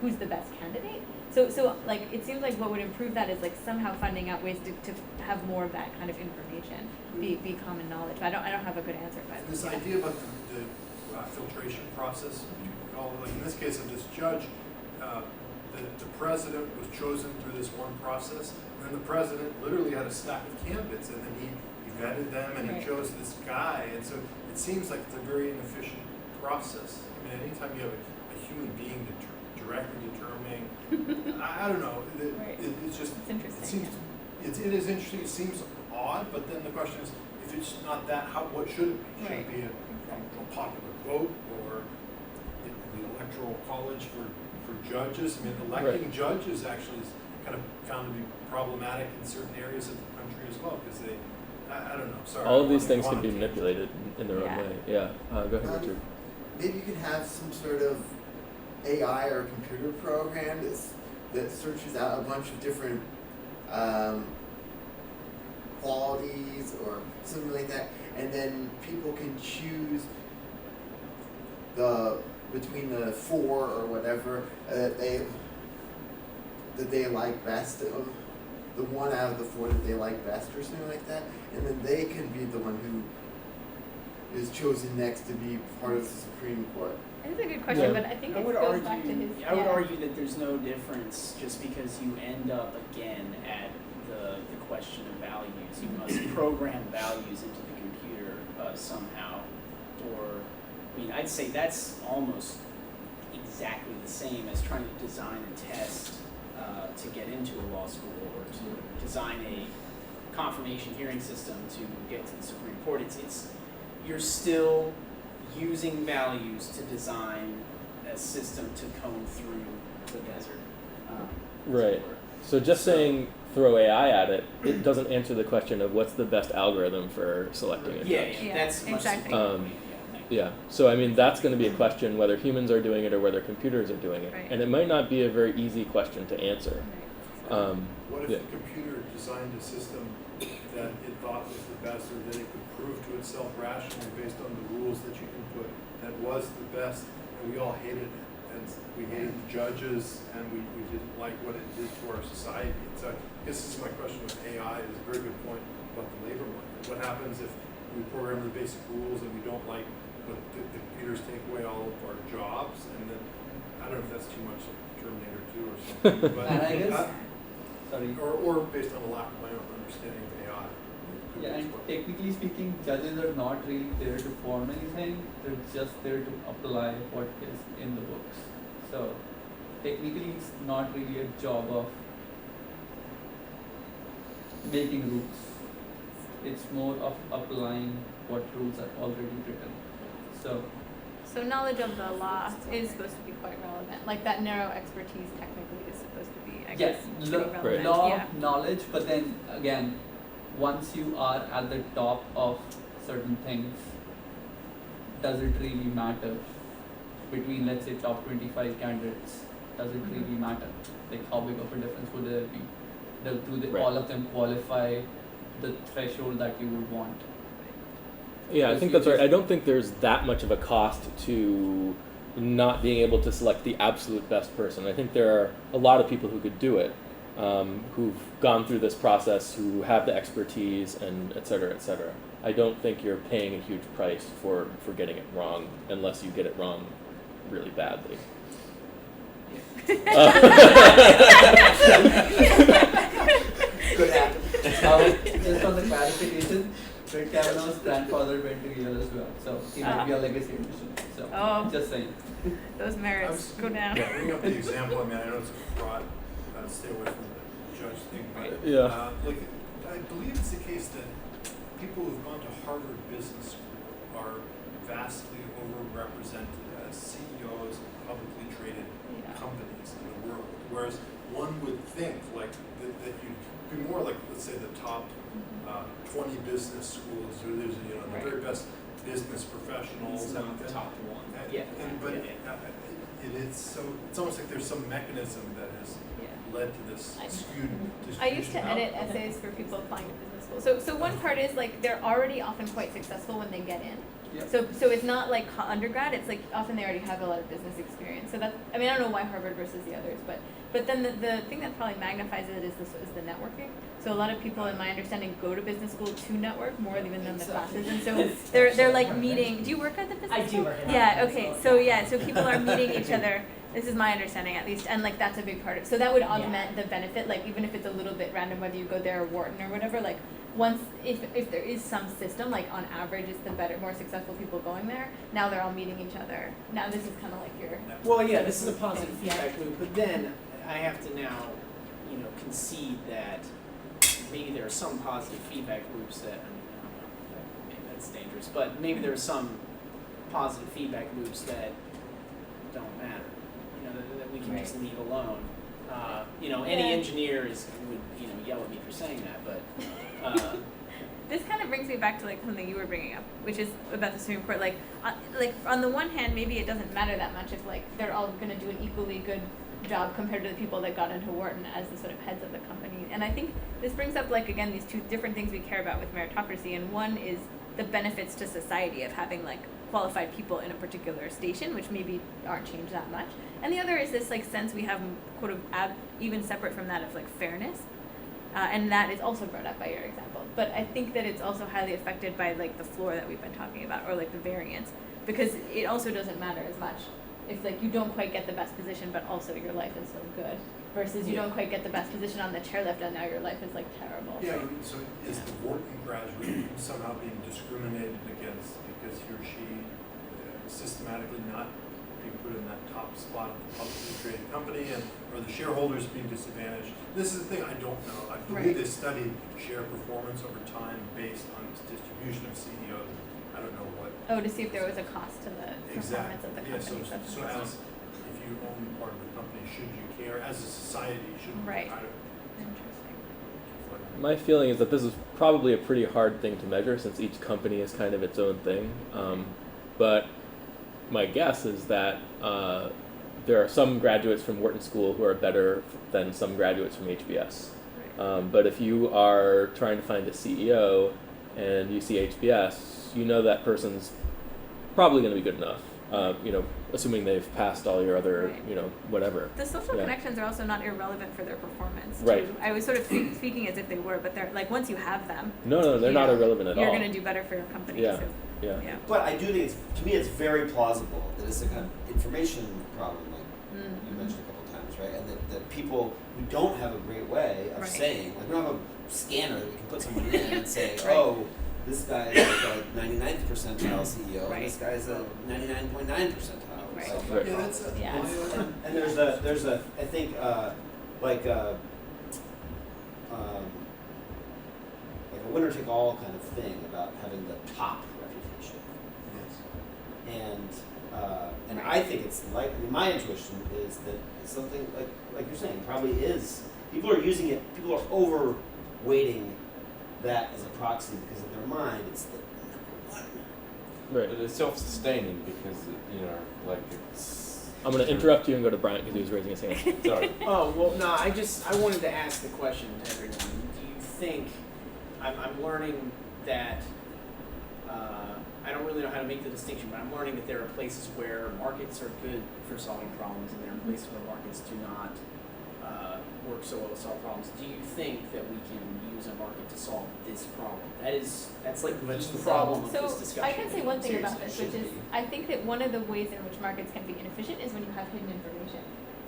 who's the best candidate. So like it seems like what would improve that is like somehow finding out ways to have more of that kind of information be common knowledge. I don't have a good answer, but this idea about filtration process. Like in this case of this judge, the president was chosen through this one process, and then the president literally had a stack of candidates, and then he vetted them and he chose this guy, and so it seems like it's a very inefficient process. I mean, anytime you have a human being directly determining, I don't know, it's just, It's interesting. it is interesting, it seems odd, but then the question is, if it's not that, what should it be? Should it be a popular vote, or the electoral college for judges? I mean, electing judges actually is kind of found to be problematic in certain areas of the country as well, because I don't know, sorry. All of these things can be manipulated in their own way. Yeah. Go ahead, Richard. Maybe you can have some sort of AI or computer program that searches out a bunch of different qualities or something like that, and then people can choose between the 4 or whatever that they like best, the 1 out of the 4 that they like best or something like that, and then they can be the one who is chosen next to be part of the Supreme Court. It's a good question, but I think it goes back to his. I would argue that there's no difference just because you end up again at the question of values. You must program values into the computer somehow, or I mean, I'd say that's almost exactly the same as trying to design a test to get into a law school, or to design a confirmation hearing system to get to the Supreme Court. It's you're still using values to design a system to comb through the desert. Right. So just saying throw AI at it, it doesn't answer the question of what's the best algorithm for selecting a judge. That's exactly. Yeah. So I mean, that's going to be a question whether humans are doing it or whether computers are doing it, and it might not be a very easy question to answer. What if the computer designed a system that it thought was the best, or that it could prove to itself rationally based on the rules that you input that was the best, and we all hated it, and we hated the judges, and we didn't like what it did to our society? And so I guess this is my question with AI, is a very good point about the labor market. What happens if we program the basic rules and we don't like what the computers take away all of our jobs, and then I don't know if that's too much like Terminator 2 or something, but And I guess, sorry. or based on a lack of my own understanding of AI. Yeah, and technically speaking, judges are not really there to form anything. They're just there to apply what is in the books. So technically, it's not really a job of making rules. It's more of applying what rules are already written. So knowledge of the law is supposed to be quite relevant. Like that narrow expertise technically is supposed to be, I guess, pretty relevant. Law knowledge, but then again, once you are at the top of certain things, does it really matter? Between, let's say, top 25 candidates, does it really matter? Like, how big of a difference would there be? Do all of them qualify the threshold that you would want? Yeah, I think that's right. I don't think there's that much of a cost to not being able to select the absolute best person. I think there are a lot of people who could do it, who've gone through this process, who have the expertise, and et cetera, et cetera. I don't think you're paying a huge price for getting it wrong, unless you get it wrong really badly. Could happen. Just on the clarification, Brett Kavanaugh's grandfather went to Yale as well, so he might be a legacy admission. So just saying. Those merits go down. Yeah, bring up the example. I mean, I know it's a broad, stay away from the judge thing, but like, I believe it's the case that people who've gone to Harvard Business School are vastly overrepresented as CEOs of publicly traded companies in the world. Whereas one would think like that you'd be more like, let's say, the top 20 business schools, or there's the very best business professionals. It's not the top one. It's almost like there's some mechanism that has led to this skewed distribution. I used to edit essays for people applying to business school. So one part is like they're already often quite successful when they get in. Yeah. So it's not like undergrad. It's like often they already have a lot of business experience. So that's, I mean, I don't know why Harvard versus the others, but then the thing that probably magnifies it is the networking. So a lot of people, in my understanding, go to business school to network more even than the classes, and so they're like meeting. Do you work at the business I school? do work at Yeah. the business Okay. school. So people are meeting each other. This is my understanding, at least, and like that's a big part of. So that would augment the benefit. Like even if it's a little bit random, whether you go there or Wharton or whatever. Like once, if there is some system, like on average, it's the better, more successful people going there. Now they're all meeting each other. Now this is kind of like your. Well, yeah, this is a positive Yeah. feedback loop, but then I have to now, concede that maybe there are some positive feedback loops that, I don't know, maybe that's dangerous, but maybe there are some positive feedback loops that don't matter, that we can just leave alone. Any engineer would, yell at me for saying that, but, This kind of brings me back to like something you were bringing up, which is about the Supreme Court. Like on the one hand, maybe it doesn't matter that much if like they're all going to do an equally good job compared to the people that got into Wharton as the sort of heads of the company. And I think this brings up like again these two different things we care about with meritocracy. And one is the benefits to society of having like qualified people in a particular station, which maybe aren't changed that much. And the other is this like sense we have quote of even separate from that of like fairness. And that is also brought up by your example. But I think that it's also highly affected by like the floor that we've been talking about, or like the variance, because it also doesn't matter as much if like you don't quite get the best position, but also your life is so good, versus you don't quite get the best position on the chairlift and now your life is like terrible. Yeah, so is the Wharton graduate somehow being discriminated against because he or she systematically not being put in that top spot of the publicly traded company, and are the shareholders being disadvantaged? This is the thing I don't know. I believe they studied share performance over time based on this distribution of CEOs. I don't know what. Oh, to see if there was a cost to the performance of the company. Yeah, so as if you own part of the company, should you care? As a society, should you Right. kind of Interesting. My feeling is that this is probably a pretty hard thing to measure since each company is kind of its own thing. But my guess is that there are some graduates from Wharton School who are better than some graduates from HBS. But if you are trying to find a CEO and you see HBS, you know that person's probably going to be good enough. Assuming they've passed all your other, whatever. The social connections are also not irrelevant for their performance. Right. Too. I was sort of speaking as if they were, but they're like once you have them. No, they're not irrelevant at all. You're going to do better for your company. Yeah. So, Yeah. But I do think to me it's very plausible that it's a kind of information problem, like you mentioned a couple of times, right? And that people who don't have a great way of saying, like we don't have a scanner that we can put someone in and say, oh, this guy is like a 99th percentile CEO, and this guy's a 99.9 percentile. Right. So, Yeah, that's and there's a I think like a winner take all kind of thing about having the top reputation. And I think it's likely, my intuition is that it's something like you're saying, probably is. People are using it, people are overweighting that as a proxy because in their mind it's the number one. Right. But it's self-sustaining because, it's... I'm going to interrupt you and go to Bryant because he was raising his hand. Sorry. Oh, well, no, I wanted to ask the question to everyone. Do you think, I'm learning that, I don't really know how to make the distinction, but I'm learning that there are places where markets are good for solving problems and there are places where markets do not work so well to solve problems. Do you think that we can use a market to solve this problem? That's the problem of So this discussion. I can say one thing about this, Seriously, which is should I think that one of the ways in which markets can be inefficient is when you have hidden information.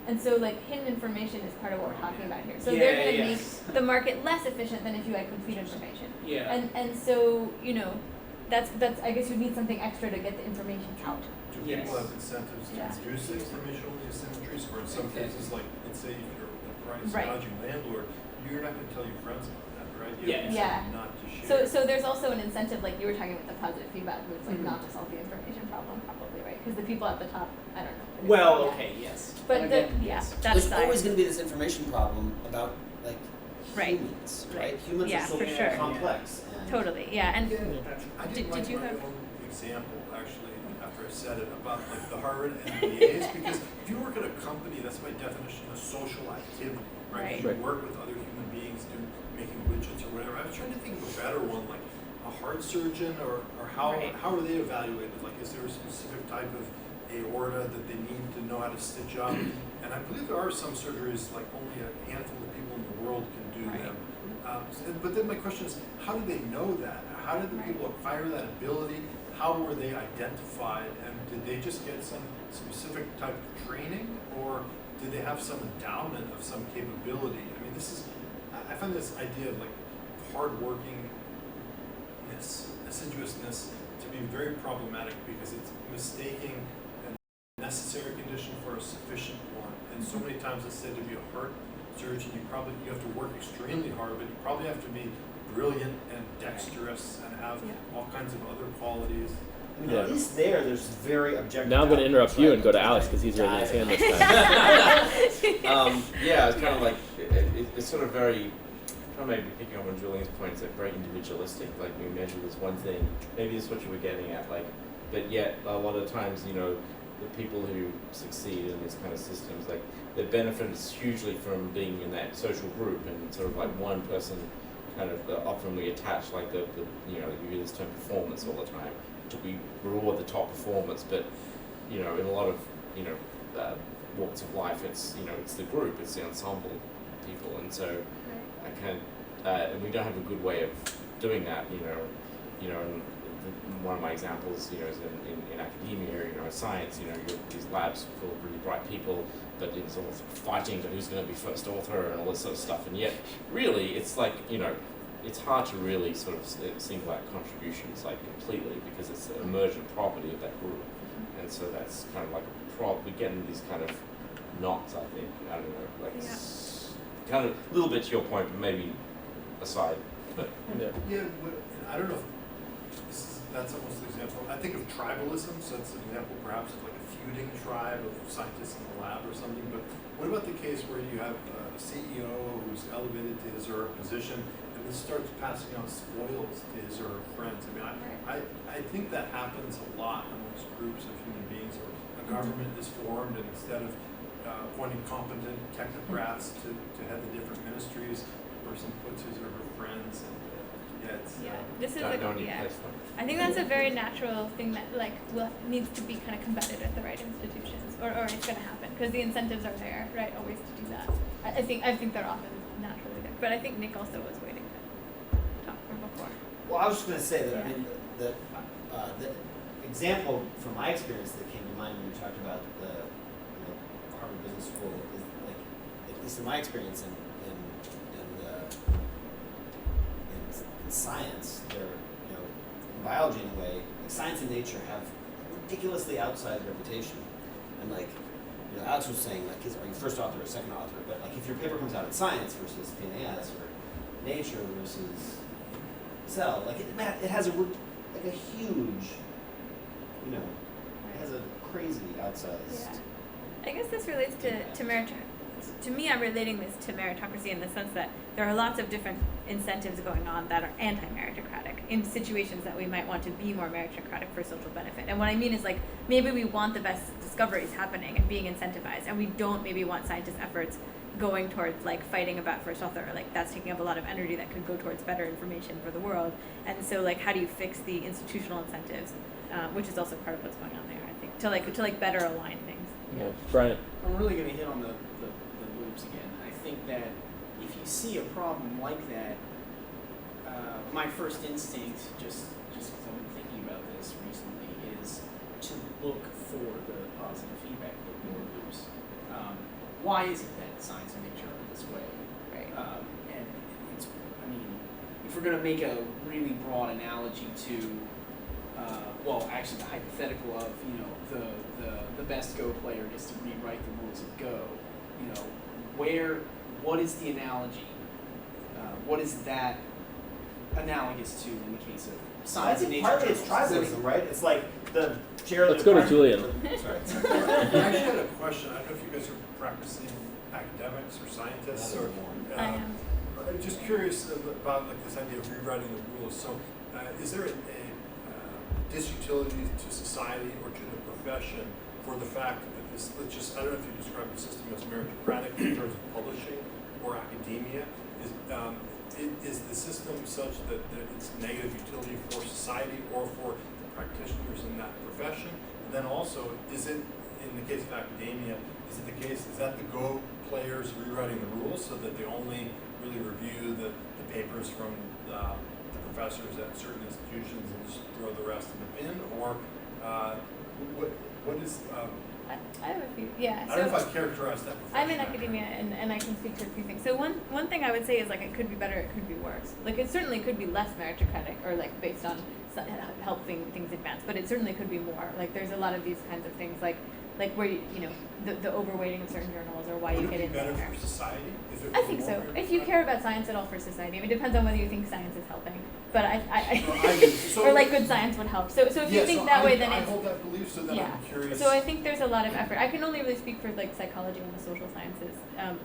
And so hidden information is part of what we're talking about here. So they're going to make the market less efficient than if you had complete information. Yeah. And so, that's I guess you need something extra to get the information out. Do people have incentives to reduce the informational asymmetries, or in some cases, like let's say if you're a price gouging landlord, you're not going to tell your friends about that, right? You have incentive not to share. So there's also an incentive, like you were talking about the positive feedback loops, not to solve the information problem, probably, right? Because the people at the top, I don't know. Well, okay, yes. But again, that's There's always going to be this information problem about humans, Right. Humans are so for sure. complex. And Totally, yeah. And I did did like you my have? own example, actually, after I said it, about the Harvard MBAs, because if you work at a company, that's by definition a social activity, right? Right. You work with other human beings making widgets or whatever. I was trying to think of a better one, like a heart surgeon, or how Right. how are they evaluated? Like, is there a specific type of aorta that they need to know how to stitch up? And I believe there are some surgeries like only a handful of people in the world can do Right. them. But then my question is, how do they know that? How did the Right. people acquire that ability? How were they identified? And did they just get some specific type of training, or did they have some endowment of some capability? I mean, I find this idea of like hardworkingness, assiduousness, to be very problematic because it's mistaking a necessary condition for a sufficient one. And so many times it's said to be a heart surgeon, you have to work extremely hard, but you probably have to be brilliant and dexterous and have all kinds of other qualities. I mean, Yeah. at least there's very objective. Now I'm going to interrupt outcomes, you right? and go to Alex because he's raising his hand this time. Yeah, it's kind of like it's sort of very kind of maybe picking up on Julian's point. It's like very individualistic. Like we measure this one thing. Maybe this is what you were getting at. Like, but yet a lot of times, the people who succeed in these kind of systems, like they benefit hugely from being in that social group and sort of like one person kind of often we attach like the you hear this term performance all the time. We reward the top performance, but in a lot of walks of life, it's it's the group, it's the ensemble people, and so I can't, and we don't have a good way of doing that. And one of my examples, is in academia, science. You have these labs full of really bright people, but it's almost fighting for who's going to be first author and all this sort of stuff, and yet really it's like it's hard to really sort of single out contributions like completely because it's an emergent property of that group, and so that's kind of like we get into these kind of knots. I think I don't know, like kind of a little bit to your point, but maybe aside. But Yeah, I don't know if that's almost an example. I think of tribalism, so it's an example perhaps of like a feuding tribe of scientists in the lab or something. But what about the case where you have a CEO who's elevated to his or her position and then starts passing out spoils to his or her friends? I mean, I think that happens a lot amongst groups of human beings. Or a government is formed, and instead of appointing competent technocrats to head the different ministries, the person puts his or her friends and This is don't need place them. I think that's a very natural thing that needs to be kind of combated at the right institutions, or it's going to happen because the incentives are there, right? Always to do that. I think they're often naturally there, but I think Nick also was waiting to talk from before. Well, I was just going to say that Yeah. I mean the example from my experience that came to mind when you talked about the Harvard Business School is like, at least in my experience in science, they're in biology anyway, like science and nature have ridiculously outsized reputation, and like Alex was saying, like, are you first author or second author? But like if your paper comes out in Science versus PNAS or Nature versus Cell, like it has a huge, it has a crazy outsized. Yeah. I guess this relates to meritocracy. To me, I'm relating this to meritocracy in the sense that there are lots of different incentives going on that are anti-meritocratic in situations that we might want to be more meritocratic for social benefit. And what I mean is, like, maybe we want the best discoveries happening and being incentivized, and we don't maybe want scientist efforts going towards like fighting about first author, or like that's taking up a lot of energy that could go towards better information for the world. And so like how do you fix the institutional incentives, which is also part of what's going on there, I think, to better align things. Yeah, Brian. I'm really going to hit on the loops again. I think that if you see a problem like that, my first instinct, just because I've been thinking about this recently, is to look for the positive feedback loop or loops. Why is it that science and nature are this way? Right. And it's, if we're going to make a really broad analogy to, actually the hypothetical of, the best Go player gets to rewrite the rules of Go, what is the analogy? What is that analogous to in the case of science and nature? Partly it's tribalism, right? It's like the chair of the Let's go to Julian. Sorry. I actually had a question. I don't know if you guys are practicing academics or scientists or. I am. I'm just curious about like this idea of rewriting the rules. So, is there a disutility to society or to the profession for the fact that this? I don't know if you describe the system as meritocratic in terms of publishing or academia. is the system such that it's negative utility for society or for the practitioners in that profession? And then also, is it, in the case of academia, is that the Go players rewriting the rules so that they only really review the papers from the professors at certain institutions and just throw the rest in the bin? Or what is... I have a few, yeah. I don't know if I'd characterize that profession. I'm in academia and I can speak to a few things. So one thing I would say is like it could be better, it could be worse. Like it certainly could be less meritocratic or like based on helping things advance, but it certainly could be more. Like there's a lot of these kinds of things like where you know the overweighting of certain journals or why you get in there. Would it be better for society? I think so. If you care about science at all for society, I mean, it depends on whether you think science is helping. But or like good science would help. So if you think that way, then I it's hold that belief. So then yeah. I'm curious. So I think there's a lot of effort. I can only really speak for like psychology and the social sciences,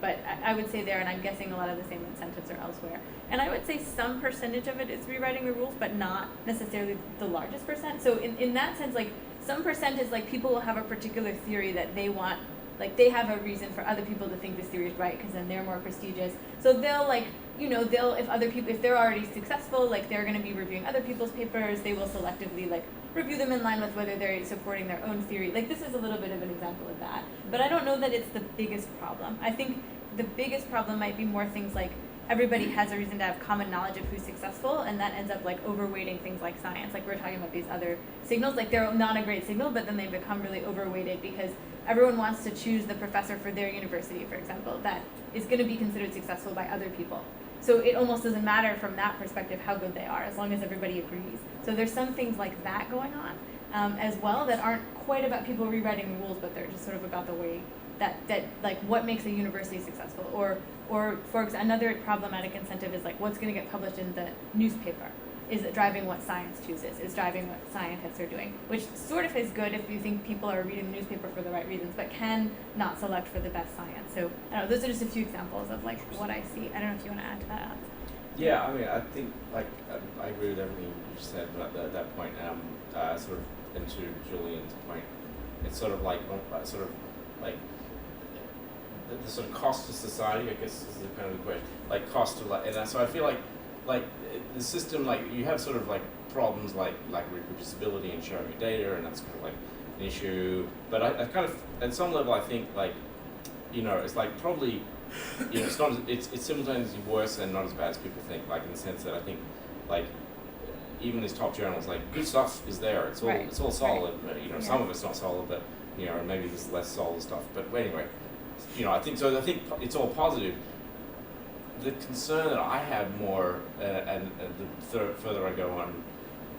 but I would say there, and I'm guessing a lot of the same incentives are elsewhere. And I would say some percentage of it is rewriting the rules, but not necessarily the largest percent. So in that sense, like some percent is like people will have a particular theory that they want. Like they have a reason for other people to think this theory is right because then they're more prestigious. So they'll like, you know, if they're already successful, like they're going to be reviewing other people's papers, they will selectively like review them in line with whether they're supporting their own theory. Like this is a little bit of an example of that. But I don't know that it's the biggest problem. I think the biggest problem might be more things like everybody has a reason to have common knowledge of who's successful, and that ends up like overweighting things like science. Like we're talking about these other signals, like they're not a great signal, but then they become really overweighted because everyone wants to choose the professor for their university, for example, that is going to be considered successful by other people. So it almost doesn't matter from that perspective how good they are, as long as everybody agrees. So there's some things like that going on as well that aren't quite about people rewriting the rules, but they're just sort of about the way that like what makes a university successful, or for example, another problematic incentive is like what's going to get published in the newspaper. Is it driving what science chooses? Is driving what scientists are doing, which sort of is good if you think people are reading the newspaper for the right reasons, but can not select for the best science. So I don't know, those are just a few examples of like what I see. I don't know if you want to add to that. Yeah, I mean, I think like I agree with everything you said about that point. Sort of into Julian's point, it's sort of like the sort of cost to society, I guess, is the kind of the question. Like cost to like, and so I feel like the system, like you have sort of like problems like reproducibility and sharing your data, and that's kind of like an issue. But I kind of at some level I think like, you know, it's like probably, you know, it's simultaneously worse and not as bad as people think. Like in the sense that I think like even these top journals, like good stuff is there. It's all solid. Right. You know, some of it's not solid, but you know, maybe there's less solid stuff. But anyway, you know, I think it's all positive. The concern that I have more, and the further I go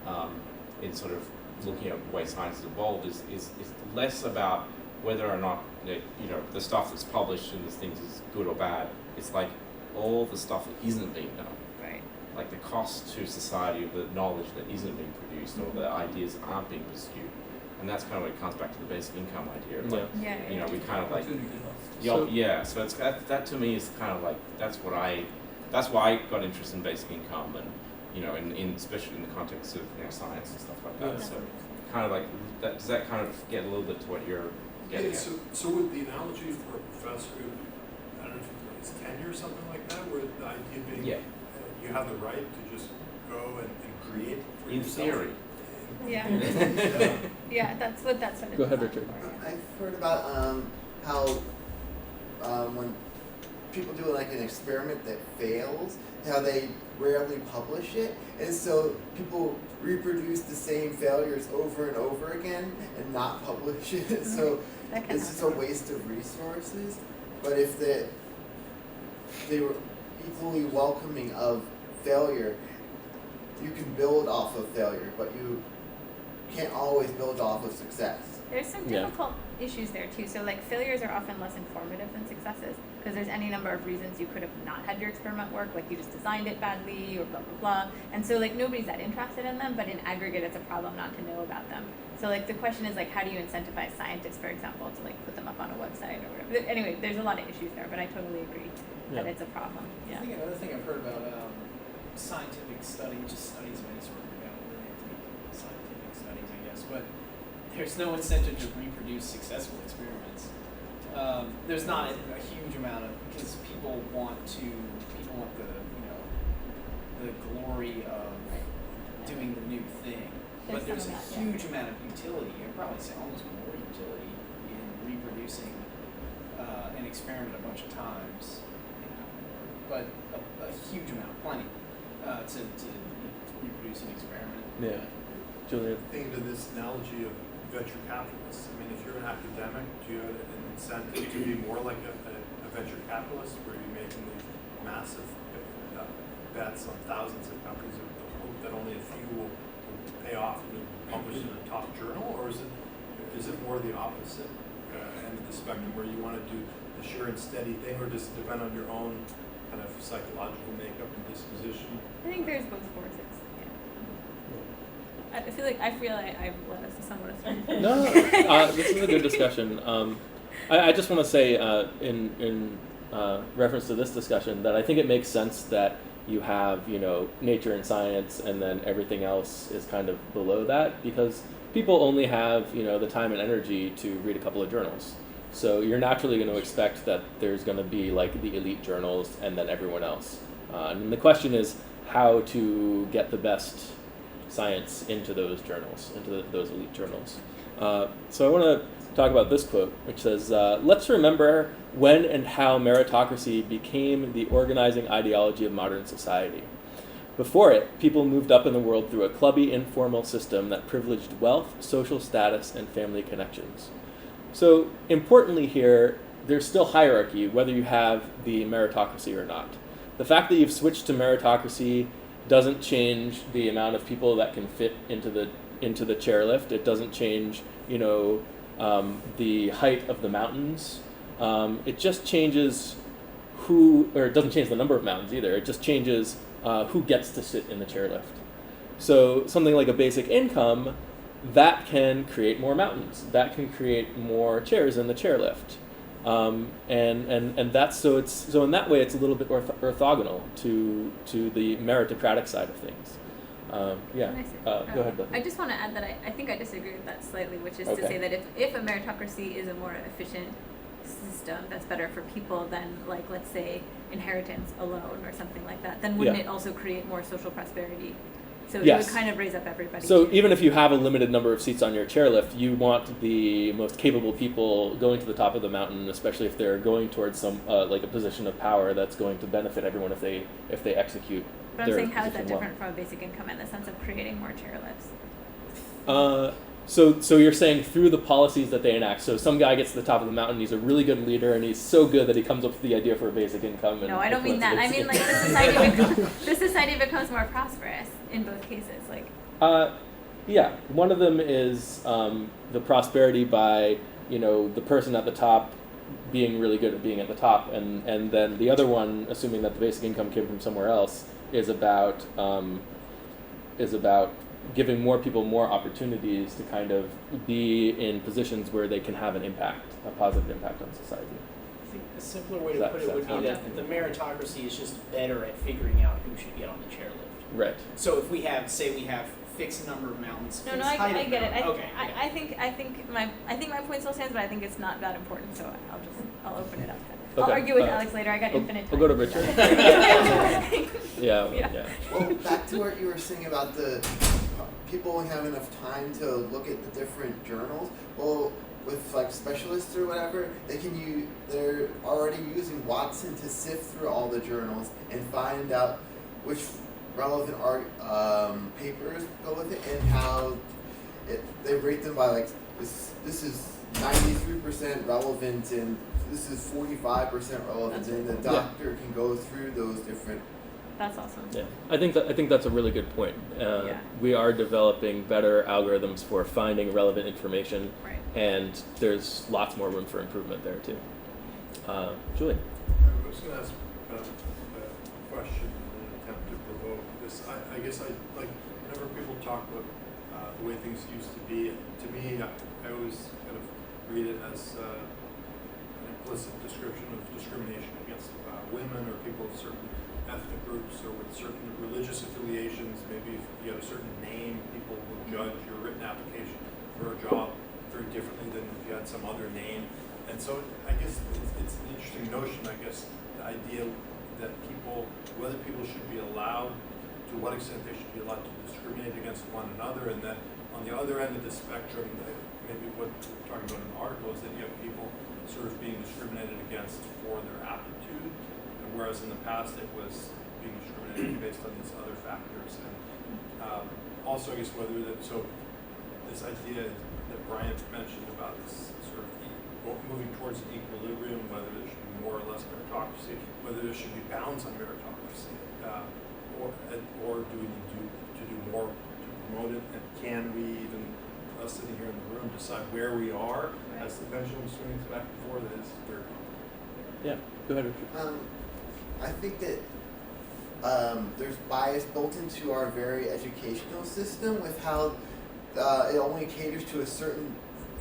on in sort of looking at the way science has evolved, is less about whether or not you know the stuff that's published in these things is good or bad. It's like all the stuff that isn't being done. Right. Like the cost to society of the knowledge that isn't being produced, or the ideas that aren't being pursued. And that's kind of what it comes back to the basic income idea. Like, you know, we kind of like, so it's that to me is kind of like that's why I got interested in basic income, and you know, in especially in the context of science and stuff like that. So kind of like that. Does that kind of get a little bit to what you're getting at? So with the analogy for a professor, I don't know if it's tenure or something like that, where the idea being you have the right to just go and create for yourself. In theory. Yeah, that's what that's what. Go ahead, Richard. I've heard about how when people do like an experiment that fails, how they rarely publish it, and so people reproduce the same failures over and over again and not publish it. So it's just a waste of resources. But if they were equally welcoming of failure, you can build off of failure, but you can't always build off of success. There's some difficult issues there too. So like failures are often less informative than successes because there's any number of reasons you could have not had your experiment work, like you just designed it badly or blah blah blah. And so like nobody's that interested in them, but in aggregate it's a problem not to know about them. So like the question is like how do you incentivize scientists, for example, to like put them up on a website or whatever. Anyway, there's a lot of issues there, but I totally agree that it's a problem. I think another thing I've heard about scientific study, just studies of any sort, scientific studies, I guess, but there's no incentive to reproduce successful experiments. There's not a huge amount of, because people want the the glory of doing the new thing. But There's there's a some of that, huge amount of utility, I'd probably say almost more utility, in reproducing an experiment a bunch of times, but a huge amount, plenty, to reproduce an experiment. Yeah. Julian? Thinking to this analogy of venture capitalists, I mean, if you're an academic, do you have an incentive to be more like a venture capitalist, where you're making these massive bets on thousands of companies with the hope that only a few will pay off and be published in a top journal, or is it more the opposite end of the spectrum, where you want to do the sure and steady thing, or does it depend on your own kind of psychological makeup and disposition? I think there's both forces. Yeah. I feel like I've led us to somewhat of No, this is a good discussion. I just want to say, in reference to this discussion, that I think it makes sense that you have, nature and science, and then everything else is kind of below that, because people only have, the time and energy to read a couple of journals. So you're naturally going to expect that there's going to be like the elite journals and then everyone else. And the question is how to get the best science into those journals, into those elite journals. So I want to talk about this quote, which says, let's remember when and how meritocracy became the organizing ideology of modern society. Before it, people moved up in the world through a clubby, informal system that privileged wealth, social status, and family connections. So importantly here, there's still hierarchy, whether you have the meritocracy or not. The fact that you've switched to meritocracy doesn't change the amount of people that can fit into the chairlift. It doesn't change, the height of the mountains. It just changes it doesn't change the number of mountains either. It just changes who gets to sit in the chairlift. So something like a basic income, that can create more mountains. That can create more chairs in the chairlift. And that's so in that way it's a little bit orthogonal to the meritocratic side of things. Go ahead, Beth. I just want to add that I think I disagree with that slightly, which is to say that if a meritocracy is a more efficient system that's better for people than, like, let's say, inheritance alone or something like that, then wouldn't it also create more social prosperity? So it would kind of raise up everybody. So even if you have a limited number of seats on your chairlift, you want the most capable people going to the top of the mountain, especially if they're going towards some like a position of power that's going to benefit everyone if they execute. But I'm saying, how is that different from a basic income in the sense of creating more chairlifts? So you're saying through the policies that they enact. So some guy gets to the top of the mountain, he's a really good leader, and he's so good that he comes up with the idea for a basic income. And no, I don't mean that. I mean, like, the society becomes more prosperous in both cases. Like. One of them is the prosperity by the person at the top being really good at being at the top, and then the other one, assuming that the basic income came from somewhere else, is about giving more people more opportunities to kind of be in positions where they can have a positive impact on society. I think a simpler way to put it would be that the meritocracy is just better at figuring out who should get on the chairlift. Right. So if we have fixed number of mountains. No, I get it. Okay. I think my point still stands, but I think it's not that important. So I'll open it up. I'll argue with Alex later. I got infinite time. We'll go to Richard. Yeah. Well, back to what you were saying about the people won't have enough time to look at the different journals. Well, with like specialists or whatever, they're already using Watson to sift through all the journals and find out which relevant papers go with it, and how they rate them by like this is 93% relevant and this is 45% relevant, and the doctor can go through those different. That's awesome. Yeah, I think that's a really good point. We are developing better algorithms for finding relevant information, right. And there's lots more room for improvement there too. Julie. I was going to ask a question in an attempt to provoke this. I guess whenever people talk about the way things used to be, to me, I always kind of read it as an implicit description of discrimination against women or people of certain ethnic groups or with certain religious affiliations. Maybe if you have a certain name, people will judge your written application for a job very differently than if you had some other name. And so I guess it's an interesting notion, I guess, the idea that whether people should be allowed what extent they should be allowed to discriminate against one another, and then on the other end of the spectrum, maybe what we're talking about in the article is that you have people sort of being discriminated against for their aptitude, and whereas in the past it was being discriminated based on these other factors. And also, I guess this idea that Brian mentioned about this sort of moving towards an equilibrium, whether there should be more or less meritocracy, whether there should be bounds on meritocracy, or do we need to do more to promote it, and can we even, us sitting here in the room, decide where we are as the pendulum swings back and forth? That is very complicated. Yeah, go ahead, Richard. I think that there's bias built into our very educational system with how it only caters to a certain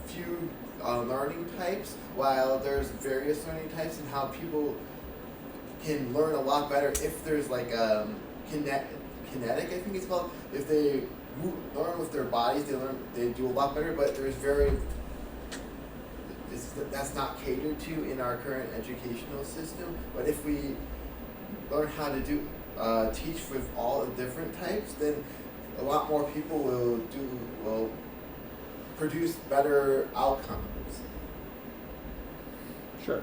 few learning types, while there's various learning types, and how people can learn a lot better if there's like kinetic, I think it's called. If they learn with their bodies, they do a lot better. But there's that's not catered to in our current educational system. But if we learn how to teach with all the different types, then a lot more people will produce better outcomes. Sure.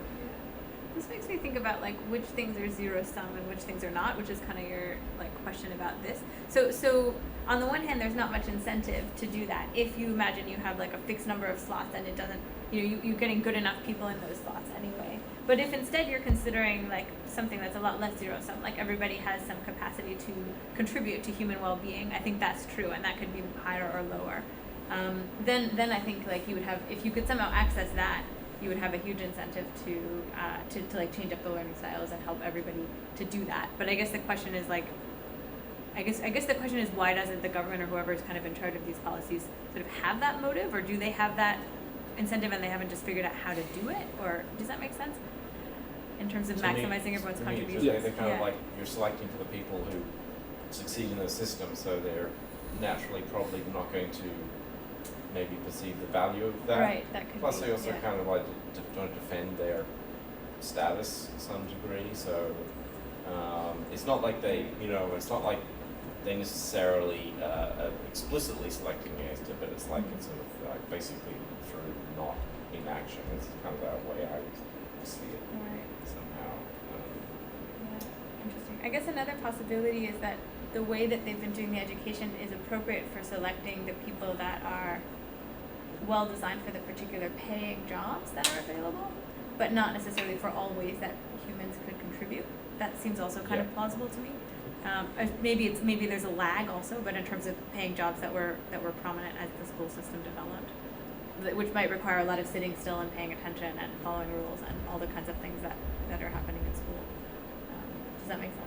This makes me think about like which things are zero sum and which things are not, which is kind of your like question about this. So on the one hand, there's not much incentive to do that. If you imagine you have like a fixed number of slots and it doesn't, you're getting good enough people in those slots anyway. But if instead you're considering like something that's a lot less zero sum, like everybody has some capacity to contribute to human well-being, I think that's true, and that could be higher or lower. Then I think like you would have, if you could somehow access that, you would have a huge incentive to like change up the learning styles and help everybody to do that. But I guess the question is like, I guess the question is, why doesn't the government or whoever is kind of in charge of these policies sort of have that motive, or do they have that incentive and they haven't just figured out how to do it? Or does that make sense in terms of maximizing everyone's contributions? They're kind of like you're selecting for the people who succeed in the system, so they're naturally probably not going to maybe perceive the value of that. Right, that could Plus, be, they also yeah. kind of like don't defend their status to some degree. So it's not like it's not like they necessarily explicitly selecting against it, but it's like it's sort of like basically through not inaction. It's kind of that way I would see it Right. somehow. Yeah, interesting. I guess another possibility is that the way that they've been doing the education is appropriate for selecting the people that are well designed for the particular paying jobs that are available, but not necessarily for all ways that humans could contribute. That seems also kind of plausible to me. Maybe there's a lag also, but in terms of paying jobs that were prominent as the school system developed, which might require a lot of sitting still and paying attention and following rules and all the kinds of things that are happening in school. Does that make sense?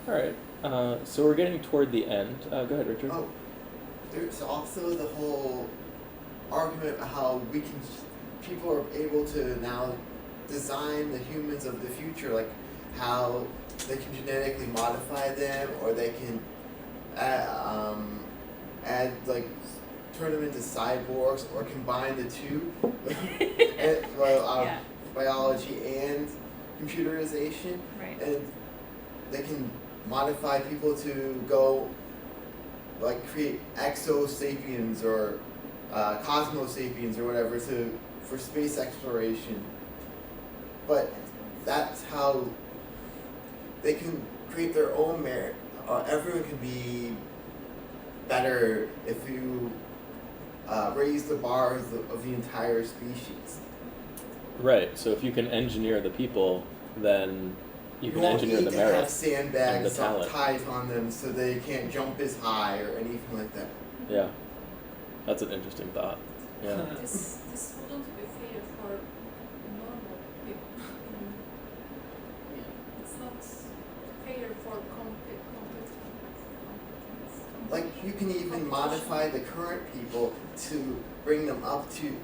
All right. So we're getting toward the end. Go ahead, Richard. Oh, there's also the whole argument about how people are able to now design the humans of the future, like how they can genetically modify them, or they can add like turn them into cyborgs, or combine the two, biology and computerization, Right. and they can modify people to go like create exosapiens or cosmosapiens or whatever for space exploration. But that's how they can create their own merit. Everyone can be better if you raise the bars of the entire species. Right. So if you can engineer the people, then you can won't engineer need the to merit have sandbags and the talent. tied on them so they can't jump as high or anything like that. Yeah, that's an interesting thought. Yeah. This wouldn't be fair for normal people. It's not fair for competence. Like you can even modify the current people to bring them up to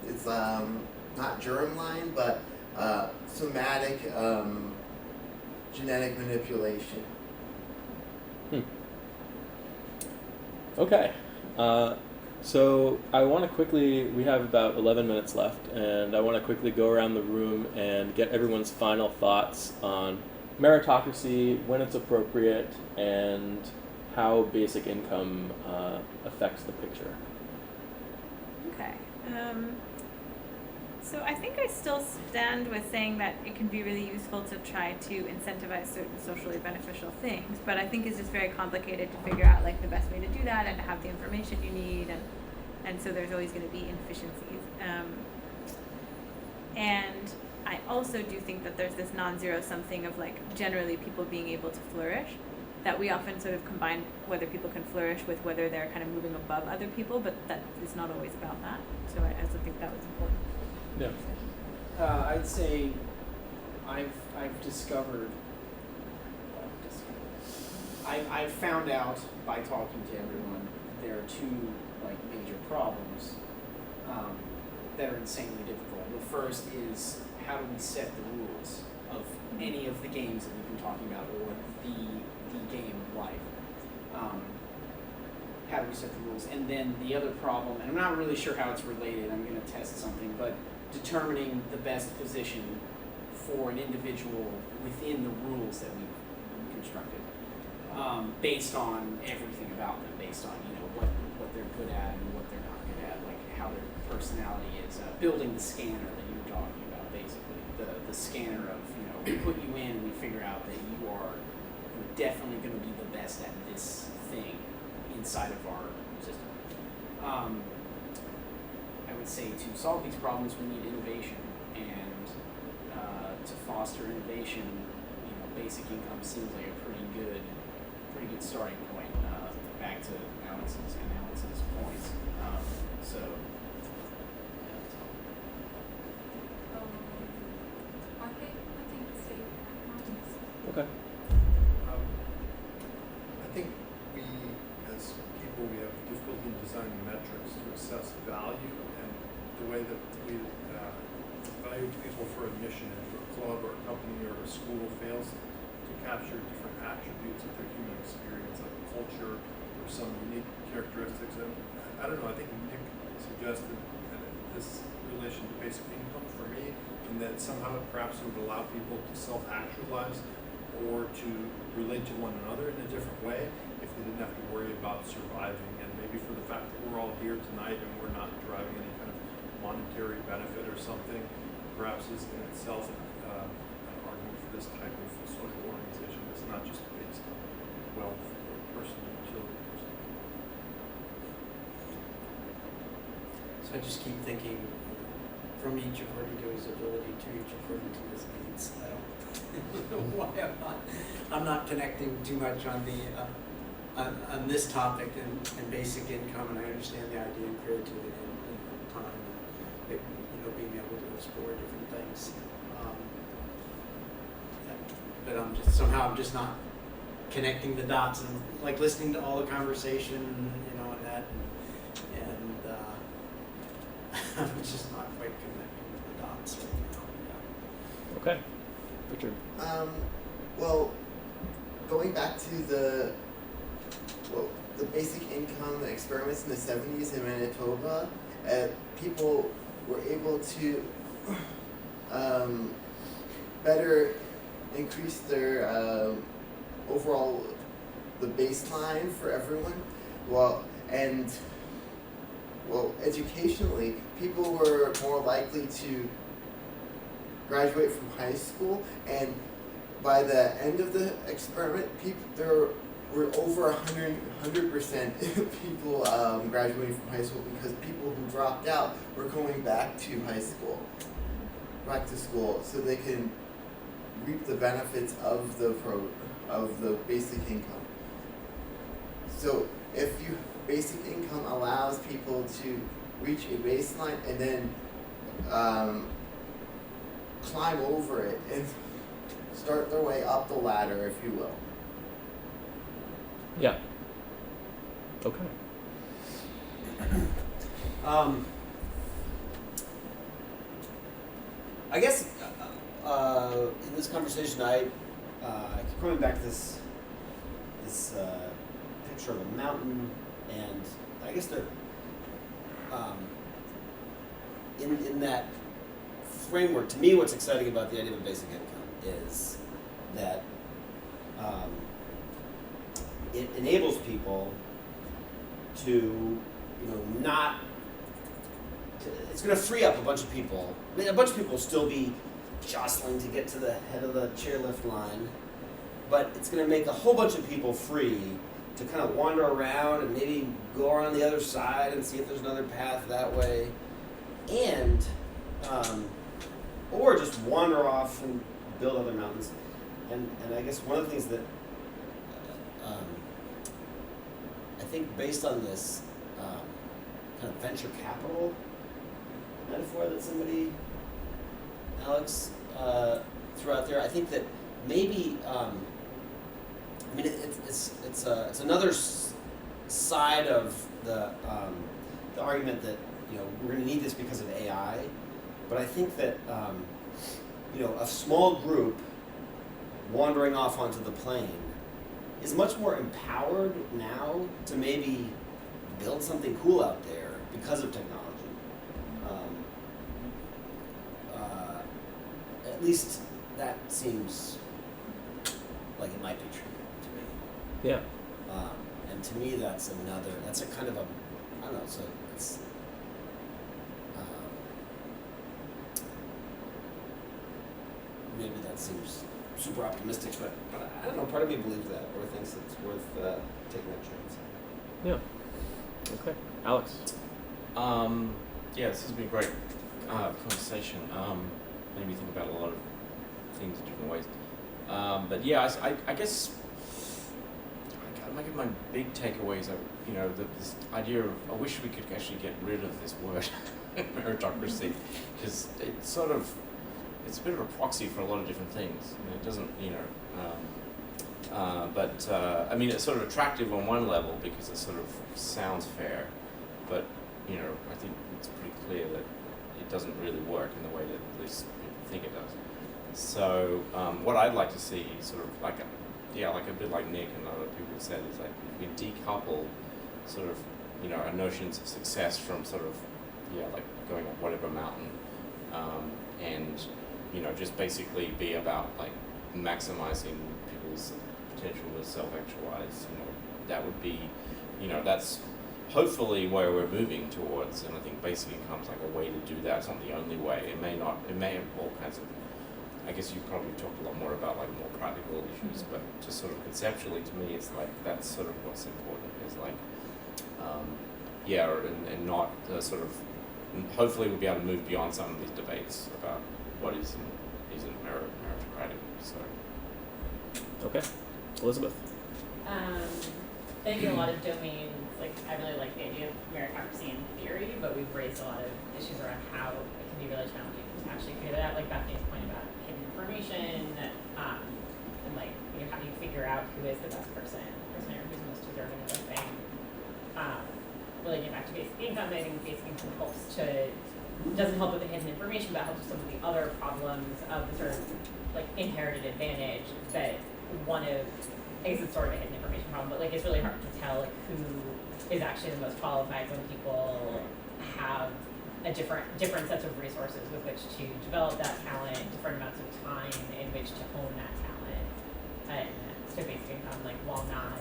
it's not germline but somatic genetic manipulation. Okay. So I want to quickly, we have about 11 minutes left, and I want to quickly go around the room and get everyone's final thoughts on meritocracy, when it's appropriate, and how basic income affects the picture. Okay. So I think I still stand with saying that it can be really useful to try to incentivize certain socially beneficial things, but I think it's just very complicated to figure out like the best way to do that and to have the information you need, and so there's always going to be inefficiencies. And I also do think that there's this non-zero sum thing of like generally people being able to flourish, that we often sort of combine whether people can flourish with whether they're kind of moving above other people, but that is not always about that. So I also think that was important. Yeah. I'd say I've discovered. I've found out by talking to everyone there are two like major problems that are insanely difficult. The first is how do we set the rules of any of the games that we've been talking about, or the game of life. How do we set the rules? And then the other problem, and I'm not really sure how it's related, I'm going to test something, but determining the best position for an individual within the rules that we've constructed, based on everything about them, based on what they're good at and what they're not good at, like how their personality is. Building the scanner that you were talking about, basically the scanner of we put you in and we figure out that you're definitely going to be the best at this thing inside of our system. I would say to solve these problems we need innovation, and to foster innovation, basic income seems like a pretty good starting point. Back to Alex's points. So. I think the same matters. Okay. I think we, as people, we have difficulty in designing metrics to assess value, and the way that we value people for admission into a club or a company or a school fails to capture different attributes of their human experience, like culture or some unique characteristics. And I don't know, I think Nick suggested this relation to basic income for me, and that somehow perhaps it would allow people to self-actualize or to relate to one another in a different way if they didn't have to worry about surviving. And maybe for the fact that we're all here tonight and we're not deriving any kind of monetary benefit or something, perhaps is in itself an argument for this type of social organization that's not just based on wealth or personal utility. So I just keep thinking, from each according to his ability, to each according to his needs. I don't know why I'm not connecting too much on the on this topic and basic income, and I understand the idea of creativity and time and being able to explore different things. But I'm just not connecting the dots, and like listening to all the conversation, and that, and I'm just not quite connecting the dots right now. Okay. Richard. Well, going back to the basic income experiments in the 70s in Manitoba, people were able to better increase their overall the baseline for everyone. Educationally, people were more likely to graduate from high school, and by the end of the experiment, there were over 100% people graduating from high school, because people who dropped out were going back to school, so they can reap the benefits of the basic income. So if basic income allows people to reach a baseline and then climb over it and start their way up the ladder, if you will. Yeah. Okay. I guess in this conversation, I keep coming back to this picture of a mountain, and I guess in that framework, to me, what's exciting about the idea of a basic income is that it enables people to, not. It's going to free up a bunch of people. I mean, a bunch of people will still be jostling to get to the head of the chairlift line, but it's going to make a whole bunch of people free to kind of wander around and maybe go around the other side and see if there's another path that way, and or just wander off and build other mountains. And I guess one of the things that I think based on this kind of venture capital metaphor that somebody, Alex, threw out there, I think that maybe it's another side of the argument that we're going to need this because of AI, but I think that a small group wandering off onto the plane is much more empowered now to maybe build something cool out there because of technology. At least that seems like it might be true to me. Yeah. And to me, that's a kind of a, I don't know, so it's, maybe that seems super optimistic, but I don't know, part of me believes that, or thinks it's worth taking that chance. Yeah. Okay. Alex? Yeah, this has been a great conversation. Made me think about a lot of things in different ways. But yeah, I guess my big takeaways are, this idea of, I wish we could actually get rid of this word, meritocracy, because it's a bit of a proxy for a lot of different things. I mean, it doesn't, I mean, it's sort of attractive on one level because it sort of sounds fair, but, I think it's pretty clear that it doesn't really work in the way that at least people think it does. So what I'd like to see, sort of like a bit like Nick and other people said, is like we decouple sort of our notions of success from sort of like going up whatever mountain, and just basically be about like maximizing people's potential to self-actualize. That would be, that's hopefully where we're moving towards, and I think basic income's like a way to do that. It's not the only way. It may have all kinds of, I guess you probably talked a lot more about like more practical issues, but just sort of conceptually to me it's like that's sort of what's important, is like and not sort of, hopefully we'll be able to move beyond some of these debates about what isn't meritocratic. So Okay. Elizabeth? I think in a lot of domains, like I really like the idea of meritocracy in theory, but we've raised a lot of issues around how it can be really challenging to actually figure that out. Like Bethany's point about hidden information, and like how do you figure out who is the best person or who's most deserving of a thing. Really get back to basic income. I think basic income doesn't help with the hidden information, but helps with some of the other problems of the sort of like inherited advantage that one of, I guess it's sort of a hidden information problem, but like it's really hard to tell like who is actually the most qualified when people have a different sets of resources with which to develop that talent, different amounts of time in which to hone that talent. And so basic income, like while not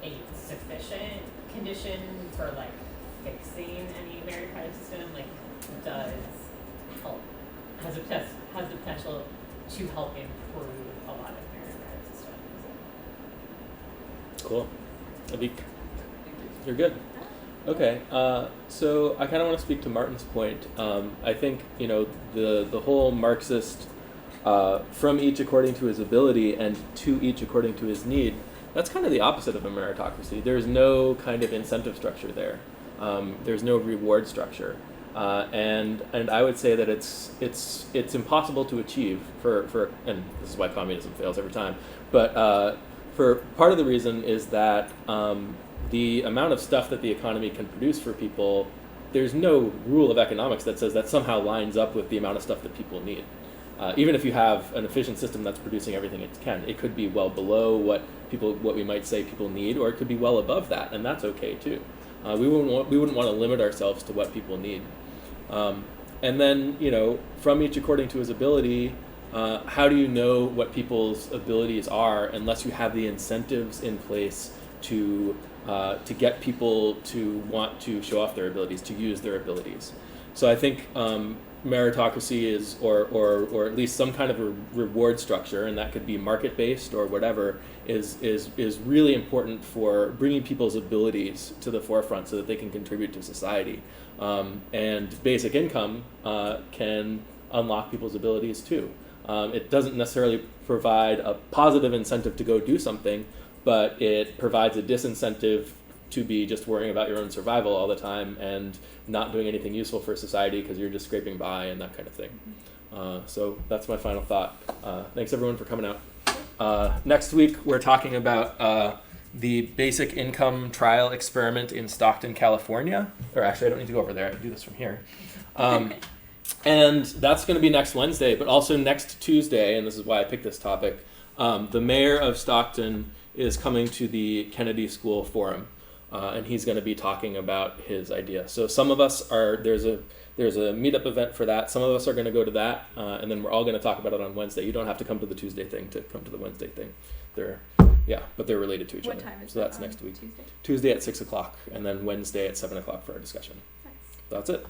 a sufficient condition for like fixing any meritocratic system, like does help, has the potential to help improve a lot of meritocratic systems. Cool. Avik? You're good. Okay, so I kind of want to speak to Martin's point. I think, the whole Marxist from each according to his ability and to each according to his need, that's kind of the opposite of a meritocracy. There's no kind of incentive structure there. There's no reward structure. And I would say that it's impossible to achieve for and this is why communism fails every time, but for part of the reason is that the amount of stuff that the economy can produce for people, there's no rule of economics that says that somehow lines up with the amount of stuff that people need. Even if you have an efficient system that's producing everything it can, it could be well below what we might say people need, or it could be well above that, and that's okay too. We wouldn't want to limit ourselves to what people need. And then, from each according to his ability, how do you know what people's abilities are unless you have the incentives in place to get people to want to show off their abilities, to use their abilities? So I think meritocracy is, or at least some kind of a reward structure, and that could be market-based or whatever, is really important for bringing people's abilities to the forefront so that they can contribute to society. And basic income can unlock people's abilities too. It doesn't necessarily provide a positive incentive to go do something, but it provides a disincentive to be just worrying about your own survival all the time and not doing anything useful for society because you're just scraping by and that kind of thing. So that's my final thought. Thanks everyone for coming out. Next week we're talking about the basic income trial experiment in Stockton, California. Or actually, I don't need to go over there. I can do this from here. And that's going to be next Wednesday, but also next Tuesday, and this is why I picked this topic, the mayor of Stockton is coming to the Kennedy School Forum, and he's going to be talking about his idea. So some of us there's a meetup event for that. Some of us are going to go to that, and then we're all going to talk about it on Wednesday. You don't have to come to the Tuesday thing to come to the Wednesday thing. But they're related to each other. What time is so that that's on next week. Tuesday? Tuesday at 6 o'clock, and then Wednesday at 7 o'clock for our discussion. Nice. That's it.